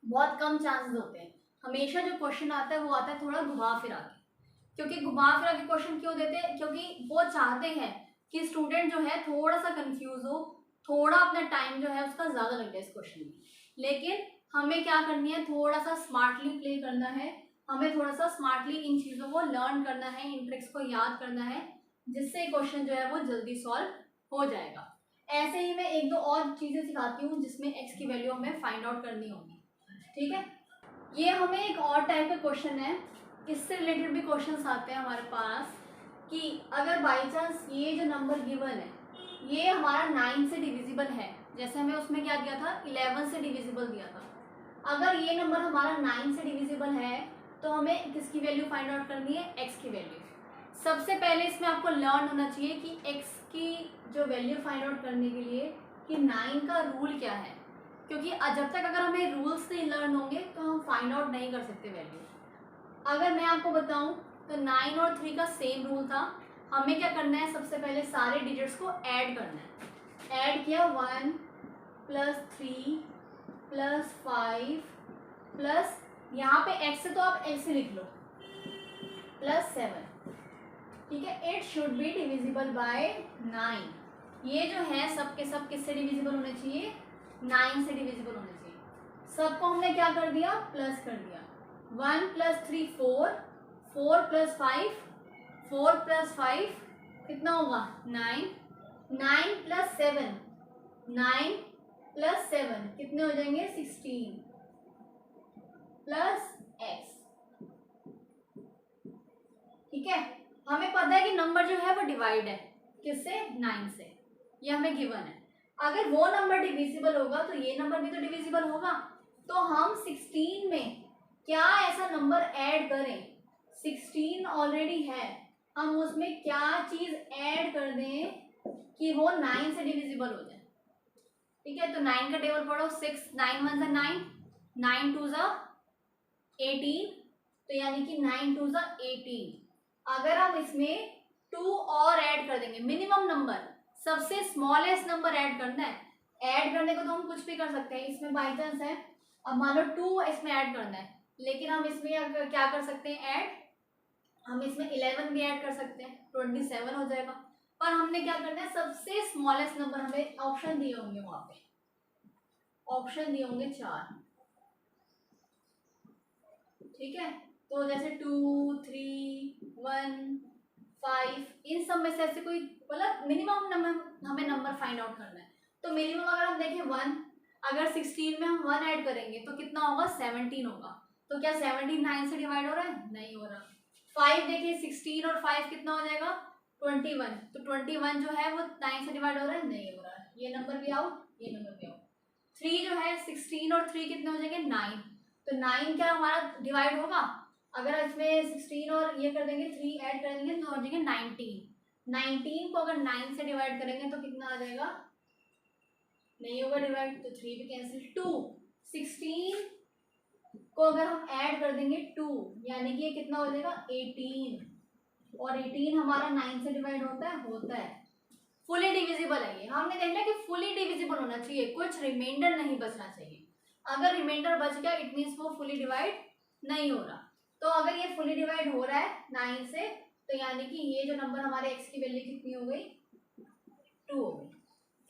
बहुत कम चांसेस होते हैं। हमेशा जो क्वेश्चन आता है वो आता है थोड़ा घुमा फिरा के, क्योंकि घुमा फिरा के क्वेश्चन क्यों देते हैं, क्योंकि वो चाहते हैं कि स्टूडेंट जो है थोड़ा सा कंफ्यूज हो, थोड़ा अपना टाइम जो है उसका ज़्यादा लग जाए इस क्वेश्चन में। लेकिन हमें क्या करनी है, थोड़ा सा स्मार्टली प्ले करना है, हमें थोड़ा सा स्मार्टली इन चीज़ों को लर्न करना है, इन ट्रिक्स को याद करना है, जिससे क्वेश्चन जो है वो जल्दी सॉल्व हो जाएगा। ऐसे ही मैं एक दो और चीज़ें सिखाती हूँ जिसमें x की वैल्यू हमें फाइंड आउट करनी होगी। ठीक है, ये हमें एक और टाइप का क्वेश्चन है, इससे रिलेटेड भी क्वेश्चंस आते हैं हमारे पास कि अगर बाई चांस ये जो नंबर गिवन है ये हमारा 9 से डिविजिबल है, जैसे हमें उसमें क्या दिया था, 11 से डिविजिबल दिया था। अगर ये नंबर हमारा 9 से डिविजिबल है तो हमें किसकी वैल्यू फाइंड आउट करनी है, x की वैल्यू। सबसे पहले इसमें आपको लर्न होना चाहिए कि x की जो वैल्यू फाइंड आउट करने के लिए कि 9 का रूल क्या है, क्योंकि जब तक अगर हमें रूल्स नहीं लर्न होंगे तो हम फाइंड आउट नहीं कर सकते वैल्यू। अगर मैं आपको बताऊं तो 9 और 3 का सेम रूल था, हमें क्या करना है, सबसे पहले सारे डिजिट्स को ऐड करना है। ऐड किया 1 + 3 + 5 प्लस यहाँ पे x से तो आप x लिख लो +7, ठीक है। It should be divisible by 9। ये जो है सब के सब किससे डिविजिबल होने चाहिए, 9 से डिविजिबल होने चाहिए। सबको हमने क्या कर दिया, प्लस कर दिया। 1 + 3 4, 4 + 5, 4 + 5 कितना होगा 9, 9 + 7, 9 + 7 कितने हो जाएंगे 16 प्लस x, ठीक है। हमें पता है कि नंबर जो है वो डिवाइड है किससे, 9 से, ये हमें गिवन है। अगर वो नंबर डिविजिबल होगा तो ये नंबर भी तो डिविजिबल होगा। तो हम 16 में क्या ऐसा नंबर ऐड करें, 16 ऑलरेडी है, हम उसमें क्या चीज ऐड कर दें कि वो 9 से डिविजिबल हो जाए, ठीक है। तो 9 का टेबल पढ़ो, 6 9 1 = 9, 9 2 = 18, तो यानी कि 9 2 = 18। अगर हम इसमें 2 और ऐड कर देंगे, मिनिमम नंबर, सबसे स्मॉलेस्ट नंबर ऐड करना है। ऐड करने को तो हम कुछ भी कर सकते हैं, इसमें बाई चांस है, अब मान लो 2 इसमें ऐड करना है, लेकिन हम इसमें क्या कर सकते हैं ऐड, हम इसमें 11 भी ऐड कर सकते हैं, 27 हो जाएगा। पर हमने क्या करना है, सबसे स्मॉलेस्ट नंबर, हमें ऑप्शन दिए होंगे, वहां पे ऑप्शन दिए होंगे 4, ठीक है। तो जैसे 2 3 1 5, इन सब में से ऐसे कोई मतलब मिनिमम नंबर, हमें नंबर फाइंड आउट करना है। तो मिनिमम अगर हम देखें 1, अगर 16 में हम 1 ऐड करेंगे तो कितना होगा 17 होगा। तो क्या 17 9 से डिवाइड हो रहा है, नहीं हो रहा। 5 देखिए, 16 और 5 कितना हो जाएगा 21, तो 21 जो है वो 9 से डिवाइड हो रहा है, नहीं हो रहा है। ये नंबर भी आउट, ये नंबर भी आउट। 3 जो है, 16 और 3 कितने हो जाएंगे 9, तो 9 क्या हमारा डिवाइड होगा, अगर इसमें 16 और ये कर देंगे 3 ऐड कर देंगे तो हो जाएंगे 19। 19 को अगर 9 से डिवाइड करेंगे तो कितना आ जाएगा, नहीं होगा डिवाइड, तो 3 भी कैंसिल। 2 16 को अगर हम ऐड कर देंगे 2, यानी कि ये कितना हो जाएगा 18, और 18 हमारा 9 से डिवाइड होता है, होता है। फुली डिविजिबल है ये, हमने देखना है कि फुली डिविजिबल होना चाहिए, कुछ रिमाइंडर नहीं बचना चाहिए। अगर रिमाइंडर बच गया इट मीन्स वो फुली डिवाइड नहीं हो रहा। तो अगर ये फुली डिवाइड हो रहा है 9 से, तो यानी कि ये जो नंबर हमारे x की वैल्यू कितनी हो गई 2 हो गई,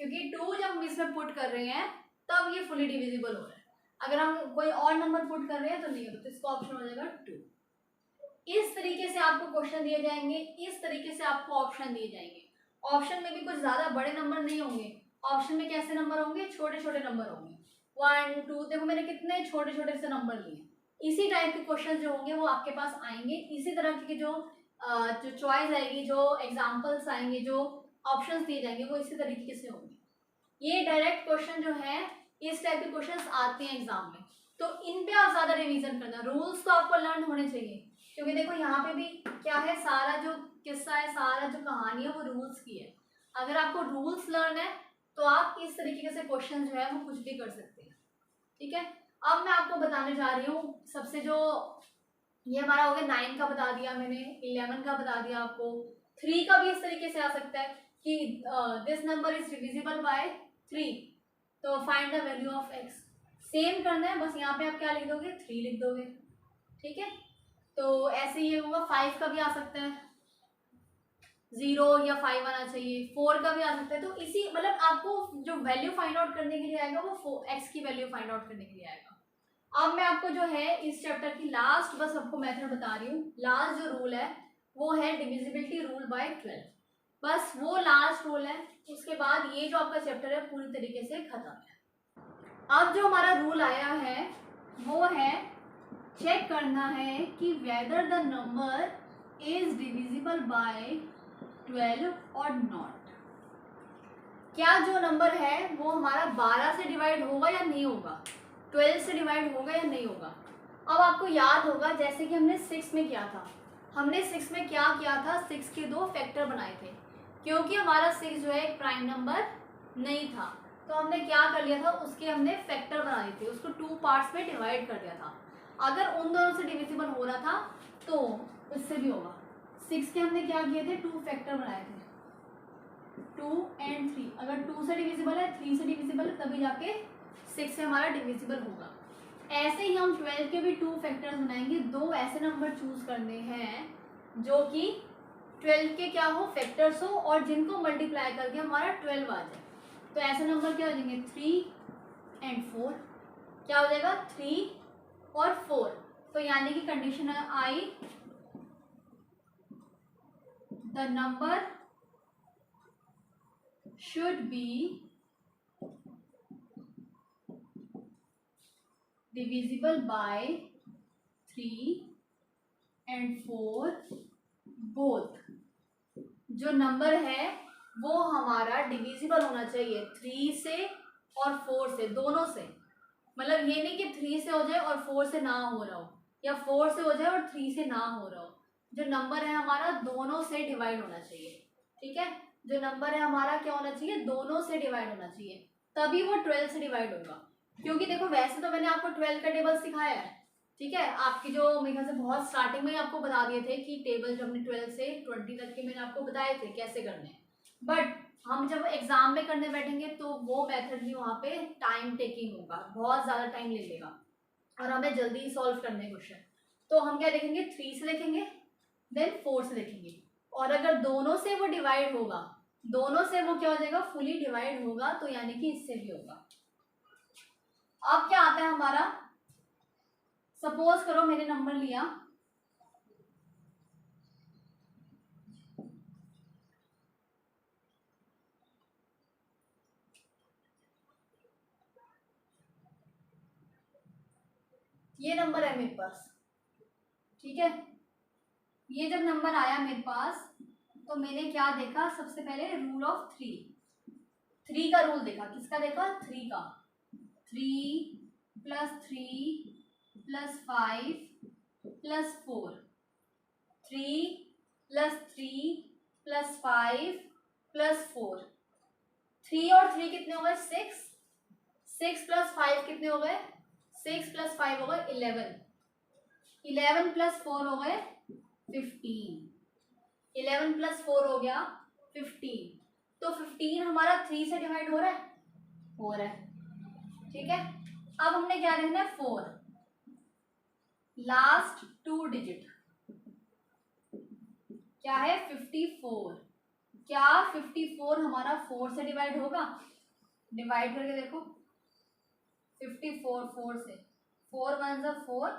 क्योंकि 2 जब हम इसमें पुट कर रहे हैं तब ये फुली डिविजिबल हो रहा है। अगर हम कोई और नंबर पुट कर रहे हैं तो नहीं होता, तो इसका ऑप्शन हो जाएगा 2। इस तरीके से आपको क्वेश्चन दिए जाएंगे, इस तरीके से आपको ऑप्शन दिए जाएंगे। ऑप्शन में भी कुछ ज्यादा बड़े नंबर नहीं होंगे, ऑप्शन में कैसे नंबर होंगे, छोटे छोटे नंबर होंगे। 1 2, देखो मैंने कितने छोटे छोटे से नंबर लिए। इसी टाइप के क्वेश्चन जो होंगे वो आपके पास आएंगे, इसी तरह के जो चॉइस आएगी, जो एग्जाम्पल्स आएंगे, जो ऑप्शंस दिए जाएंगे वो इसी तरीके से होंगे। ये डायरेक्ट क्वेश्चन जो है, इस टाइप के क्वेश्चंस आते हैं एग्जाम में, तो इन पे आप ज्यादा रिवीजन करना। रूल्स तो आपको लर्न होने चाहिए, क्योंकि देखो यहाँ पे भी क्या है, सारा जो किस्सा है, सारा जो कहानी है वो रूल्स की है। अगर आपको रूल्स लर्न है तो आप इस तरीके से क्वेश्चन जो है वो कुछ भी कर सकते हैं, ठीक है। अब मैं आपको बताने जा रही हूँ, सबसे जो ये हमारा हो गया 9 का बता दिया मैंने, 11 का बता दिया आपको, 3 का भी इस तरीके से आ सकता है कि this number is divisible by 3, तो find the value of x। Same करना है, बस यहाँ पे आप क्या लिख दोगे 3 लिख दोगे, ठीक है। तो ऐसे ये होगा, 5 का भी आ सकता है, 0 या 5 आना चाहिए, 4 का भी आ सकता है। तो इसी मतलब आपको जो वैल्यू फाइंड आउट करने के लिए आएगा वो x की वैल्यू फाइंड आउट करने के लिए आएगा। अब मैं आपको जो है इस चैप्टर की लास्ट बस आपको मेथड बता रही हूँ। लास्ट जो रूल है वो है डिविजिबिलिटी रूल बाय 12, बस वो लास्ट रूल है। उसके बाद ये जो आपका चैप्टर है पूरी तरीके से खत्म है। अब जो हमारा रूल आया है वो है चेक करना है कि whether the number is divisible by 12 और नॉट। क्या जो नंबर है वो हमारा 12 से डिवाइड होगा या नहीं होगा, 12 से डिवाइड होगा या नहीं होगा। अब आपको याद होगा जैसे कि हमने 6 में किया था, हमने 6 में क्या किया था, 6 के 2 फैक्टर बनाए थे, क्योंकि हमारा 6 जो है एक प्राइम नंबर नहीं था, तो हमने क्या कर लिया था, उसके हमने फैक्टर बना दिए थे, उसको 2 पार्ट्स में डिवाइड कर दिया था। अगर उन दोनों से डिविजिबल हो रहा था तो इससे भी होगा, 6 के हमने क्या किए थे, 2 फैक्टर बनाए थे, 2 and 3। अगर 2 से डिविजिबल है, 3 से डिविजिबल है, तभी जाके 6 से हमारा डिविजिबल होगा। ऐसे ही हम 12 के भी 2 फैक्टर्स बनाएंगे। 2 ऐसे नंबर चूज करने हैं जो कि 12 के क्या हो, फैक्टर्स हो, और जिनको मल्टीप्लाई करके हमारा 12 आ जाए। तो ऐसे नंबर क्या हो जाएंगे, 3 and 4। क्या हो जाएगा, 3 और 4। तो यानी कि condition I, the number should be divisible by 3 and 4 both। जो नंबर है वो हमारा डिविजिबल होना चाहिए 3 से और 4 से, दोनों से। मतलब ये नहीं कि 3 से हो जाए और 4 से ना हो रहा हो, या 4 से हो जाए और 3 से ना हो रहा हो। जो नंबर है हमारा दोनों से डिवाइड होना चाहिए, ठीक है। जो नंबर है हमारा क्या होना चाहिए, दोनों से डिवाइड होना चाहिए, तभी वो 12 से डिवाइड होगा। क्योंकि देखो वैसे तो मैंने आपको 12 का टेबल सिखाया है, ठीक है। आपकी जो मेरे ख्याल से बहुत स्टार्टिंग में ही आपको बता दिए थे कि टेबल जो हमने 12 से 20 तक के मैंने आपको बताए थे कैसे करने हैं। बट हम जब एग्जाम में करने बैठेंगे तो वो मेथड भी वहाँ पे टाइम टेकिंग होगा, बहुत ज़्यादा टाइम ले लेगा और हमें जल्दी सॉल्व करने क्वेश्चन। तो हम क्या देखेंगे, 3 से देखेंगे, देन 4 से देखेंगे, और अगर दोनों से वो डिवाइड होगा, दोनों से वो क्या हो जाएगा, फुली डिवाइड होगा, तो यानी कि इससे भी होगा। अब क्या आता है हमारा, सपोज करो मैंने नंबर लिया ये नंबर है मेरे पास, ठीक है। ये जब नंबर आया मेरे पास तो मैंने क्या देखा, सबसे पहले रूल ऑफ 3 का रूल देखा। किसका देखा, 3 का। 3 + 3 + 5 + 4, 3 + 3 + 5 + 4। 3 और 3 कितने हो गए, 6। 6 + 5 कितने हो गए, 6 + 5 हो गए 11। 11 + 4 हो गए 15। 11 + 4 हो गया 15। तो 15 हमारा 3 से डिवाइड हो रहा है, ठीक है। अब हमने क्या देखना है, 4 लास्ट 2 डिजिट क्या है, 54। क्या 54 हमारा 4 से डिवाइड होगा, डिवाइड करके देखो, 54 4 से, 4 1 = 4,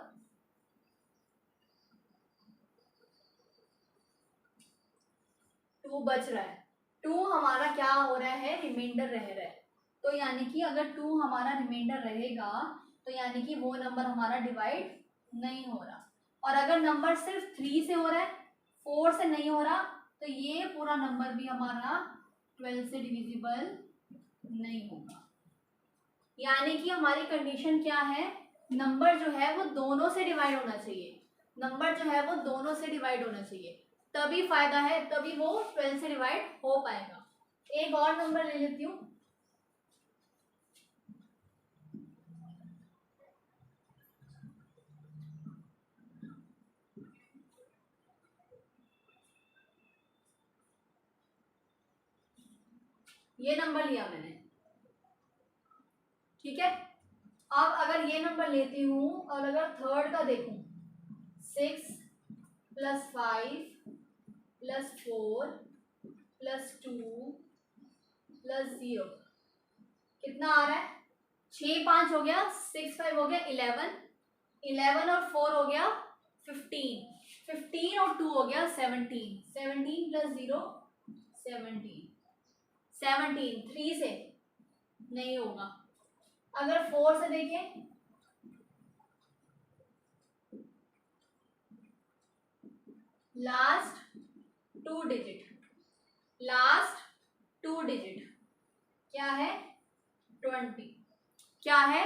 2 बच रहा है। 2 हमारा क्या हो रहा है, रिमाइंडर रह रहा है। तो यानी कि अगर 2 हमारा रिमाइंडर रहेगा तो यानी कि वो नंबर हमारा डिवाइड नहीं हो रहा। और अगर नंबर सिर्फ 3 से हो रहा है, 4 से नहीं हो रहा, तो ये पूरा नंबर भी हमारा 12 से डिविजिबल नहीं होगा। यानी कि हमारी कंडीशन क्या है, नंबर जो है वो दोनों से डिवाइड होना चाहिए, नंबर जो है वो दोनों से डिवाइड होना चाहिए, तभी फायदा है, तभी वो 12 से डिवाइड हो पाएगा। एक और नंबर ले लेती हूँ, ये नंबर लिया मैंने, ठीक है। अब अगर ये नंबर लेती हूँ और अगर थर्ड का देखूं, 6 + 5 + 4 + 2 + 0 कितना आ रहा है, 6 5 हो गया, 6 5 हो गया 11, 11 और 4 हो गया 15, 15 और 2 हो गया 17, 17 + 0 17, 17 3 से नहीं होगा। अगर 4 से देखें, लास्ट 2 डिजिट, लास्ट 2 डिजिट क्या है, 20। क्या है,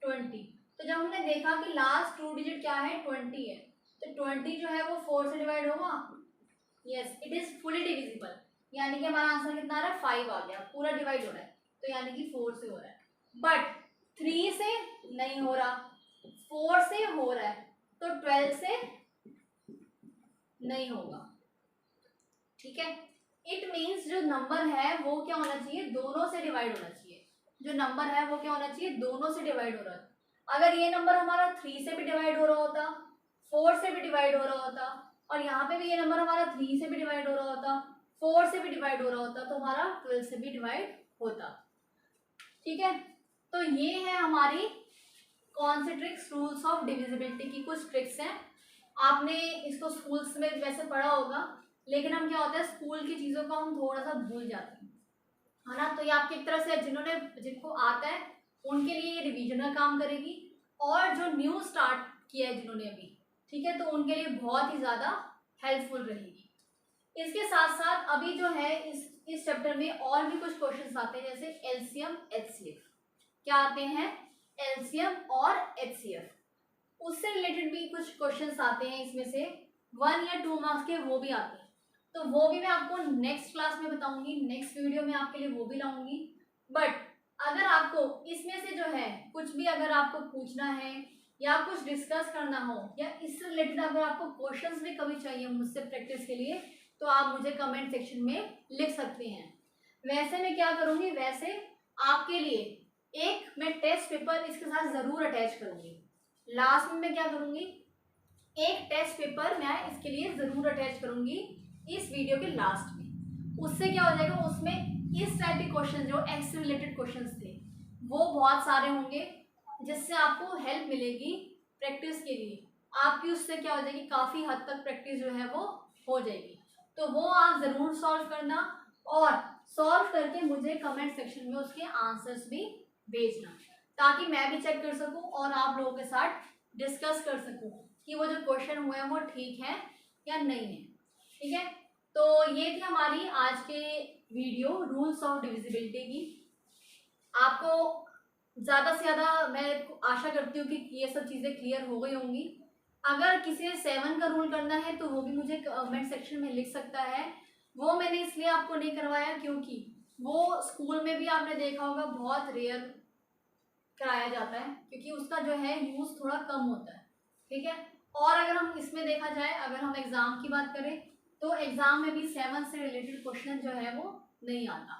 20। तो जब हमने देखा कि लास्ट 2 डिजिट क्या है, 20 है, तो 20 जो है वो 4 से डिवाइड होगा। Yes, it is fully divisible. यानी कि हमारा आंसर कितना आ रहा है, 5 आ गया, पूरा डिवाइड हो रहा है, तो यानी कि 4 से हो रहा है। बट 3 से नहीं हो रहा, 4 से हो रहा है, तो 12 से नहीं होगा। ठीक है। इट मीन्स जो नंबर है वो क्या होना चाहिए, दोनों से डिवाइड होना चाहिए। जो नंबर है वो क्या होना चाहिए, दोनों से डिवाइड हो रहा है। अगर ये नंबर हमारा 3 से भी डिवाइड हो रहा होता, 4 से भी डिवाइड हो रहा होता, और यहाँ पे भी ये नंबर हमारा 3 से भी डिवाइड हो रहा होता, 4 से भी डिवाइड हो रहा होता, तो हमारा 12 से भी डिवाइड होता। ठीक है, तो ये है हमारी कौन से ट्रिक्स, रूल्स ऑफ डिविजिबिलिटी की कुछ ट्रिक्स हैं। आपने इसको स्कूल्स में वैसे पढ़ा होगा, लेकिन हम क्या होता है स्कूल की चीज़ों को हम थोड़ा सा भूल जाते हैं, है ना। तो ये आपकी एक तरह से जिनको आता है उनके लिए ये रिवीजन का काम करेगी, और जो न्यू स्टार्ट किया है जिन्होंने अभी, ठीक है, तो उनके लिए बहुत ही ज़्यादा हेल्पफुल रहेगी। इसके साथ साथ अभी जो है इस चैप्टर में और भी कुछ क्वेश्चंस आते हैं, जैसे एलसीएम एचसीएफ। क्या आते हैं, एलसीएम और एचसीएफ, उससे रिलेटेड भी कुछ क्वेश्चंस आते हैं, इसमें से 1 या 2 मार्क्स के वो भी आते हैं। तो वो भी मैं आपको नेक्स्ट क्लास में बताऊंगी, नेक्स्ट वीडियो में आपके लिए वो भी लाऊंगी। बट अगर आपको इसमें से जो है कुछ भी अगर आपको पूछना है या कुछ डिस्कस करना हो, या इससे रिलेटेड अगर आपको क्वेश्चंस भी कभी चाहिए मुझसे प्रैक्टिस के लिए, तो आप मुझे कमेंट सेक्शन में लिख सकते हैं। वैसे मैं क्या करूँगी, वैसे आपके लिए एक मैं टेस्ट पेपर इसके साथ ज़रूर अटैच करूँगी। लास्ट में मैं क्या करूँगी, एक टेस्ट पेपर मैं इसके लिए ज़रूर अटैच करूँगी इस वीडियो के लास्ट में। उससे क्या हो जाएगा, उसमें इस टाइप के क्वेश्चन जो एक्स से रिलेटेड क्वेश्चंस थे वो बहुत सारे होंगे, जिससे आपको हेल्प मिलेगी प्रैक्टिस के लिए। आपकी उससे क्या हो जाएगी, काफ़ी हद तक प्रैक्टिस जो है वो हो जाएगी। तो वो आप ज़रूर सॉल्व करना, और सॉल्व करके मुझे कमेंट सेक्शन में उसके आंसर्स भी भेजना, ताकि मैं भी चेक कर सकूं और आप लोगों के साथ डिस्कस कर सकूं कि वो जो क्वेश्चन हुए हैं वो ठीक है या नहीं है। ठीक है, तो ये थी हमारी आज के वीडियो रूल्स ऑफ डिविजिबिलिटी की। आपको ज़्यादा से ज़्यादा मैं आशा करती हूँ कि ये सब चीज़ें क्लियर हो गई होंगी। अगर किसी ने 7 का रूल करना है तो वो भी मुझे कमेंट सेक्शन में लिख सकता है। वो मैंने इसलिए आपको नहीं करवाया क्योंकि वो स्कूल में भी आपने देखा होगा बहुत रेयर कराया जाता है, क्योंकि उसका जो है यूज़ थोड़ा कम होता है। ठीक है, और अगर हम इसमें देखा जाए, अगर हम एग्ज़ाम की बात करें तो एग्ज़ाम में भी 7 से रिलेटेड क्वेश्चन जो है वो नहीं आता।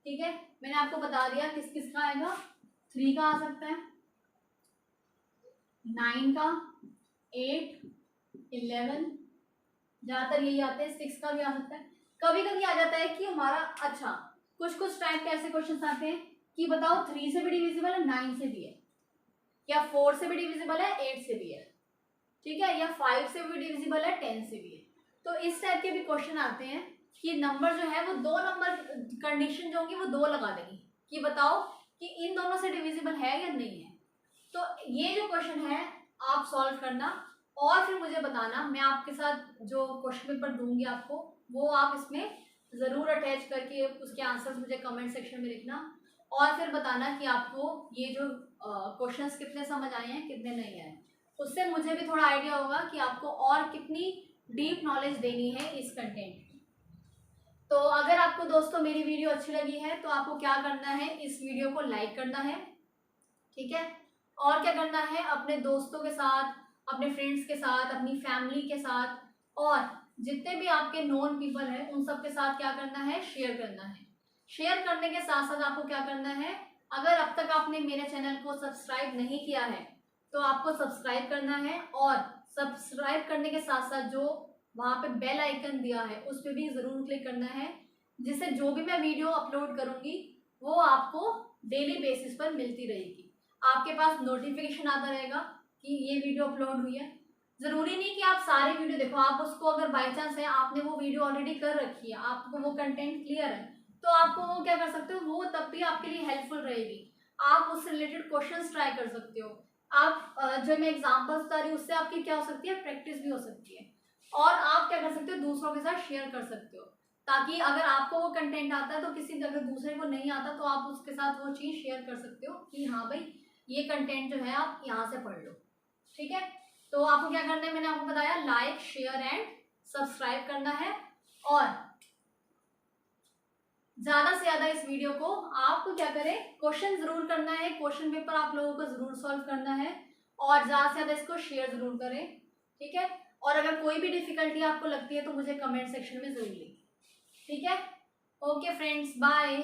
ठीक है, मैंने आपको बता दिया किस किस का आएगा, 3 का आ सकता है, 9 का, 8, 11, ज़्यादातर यही आते हैं, 6 का भी आ सकता है। कभी कभी आ जाता है कि हमारा अच्छा कुछ कुछ टाइप के ऐसे क्वेश्चन आते हैं कि बताओ 3 से भी डिविजिबल है, 9 से भी है, या 4 से भी डिविजिबल है, 8 से भी है, ठीक है, या 5 से भी डिविजिबल है, 10 से भी है। तो इस टाइप के भी क्वेश्चन आते हैं कि नंबर जो है वो 2 नंबर कंडीशन जो होंगी वो 2 लगा देंगी कि बताओ कि इन दोनों से डिविजिबल है या नहीं है। तो ये जो क्वेश्चन है आप सॉल्व करना, और फिर मुझे बताना। मैं आपके साथ जो क्वेश्चन पेपर दूंगी आपको, वो आप इसमें ज़रूर अटैच करके उसके आंसर्स मुझे कमेंट सेक्शन में लिखना, और फिर बताना कि आपको ये जो क्वेश्चंस कितने समझ आए हैं, कितने नहीं आए। उससे मुझे भी थोड़ा आइडिया होगा कि आपको और कितनी डीप नॉलेज देनी है इस कंटेंट की। तो अगर आपको दोस्तों मेरी वीडियो अच्छी लगी है तो आपको क्या करना है, इस वीडियो को लाइक करना है। ठीक है, और क्या करना है, अपने दोस्तों के साथ, अपने फ्रेंड्स के साथ, अपनी फैमिली के साथ, और जितने भी आपके नोन पीपल हैं उन सब के साथ क्या करना है, शेयर करना है। शेयर करने के साथ साथ आपको क्या करना है, अगर अब तक आपने मेरे चैनल को सब्सक्राइब नहीं किया है तो आपको सब्सक्राइब करना है, और सब्सक्राइब करने के साथ साथ जो वहाँ पे बेल आइकन दिया है उस पर भी ज़रूर क्लिक करना है, जिससे जो भी मैं वीडियो अपलोड करूँगी वो आपको डेली बेसिस पर मिलती रहेगी। आपके पास नोटिफिकेशन आता रहेगा कि ये वीडियो अपलोड हुई है। ज़रूरी नहीं कि आप सारी वीडियो देखो, आप उसको अगर बाई चांस है आपने वो वीडियो ऑलरेडी कर रखी है, आपको वो कंटेंट क्लियर है, तो आपको वो क्या कर सकते हो, वो तब भी आपके लिए हेल्पफुल रहेगी। आप उससे रिलेटेड क्वेश्चंस ट्राई कर सकते हो। आप जो मैं एग्जाम्पल्स बता रही हूँ उससे आपकी क्या हो सकती है, प्रैक्टिस भी हो सकती है, और आप क्या कर सकते हो, दूसरों के साथ शेयर कर सकते हो, ताकि अगर आपको वो कंटेंट आता है तो किसी अगर दूसरे को नहीं आता तो आप उसके साथ वो चीज़ शेयर कर सकते हो कि हाँ भाई ये कंटेंट जो है आप यहाँ से पढ़ लो। ठीक है, तो आपको क्या करना है, मैंने आपको बताया लाइक शेयर एंड सब्सक्राइब करना है, और ज़्यादा से ज़्यादा इस वीडियो को आपको क्या करें, क्वेश्चन ज़रूर करना है, क्वेश्चन पेपर आप लोगों को ज़रूर सॉल्व करना है, और ज़्यादा से ज़्यादा इसको शेयर ज़रूर करें। ठीक है, और अगर कोई भी डिफ़िकल्टी आपको लगती है तो मुझे कमेंट सेक्शन में ज़रूर लिखिए। ठीक है, ओके फ्रेंड्स, बाय।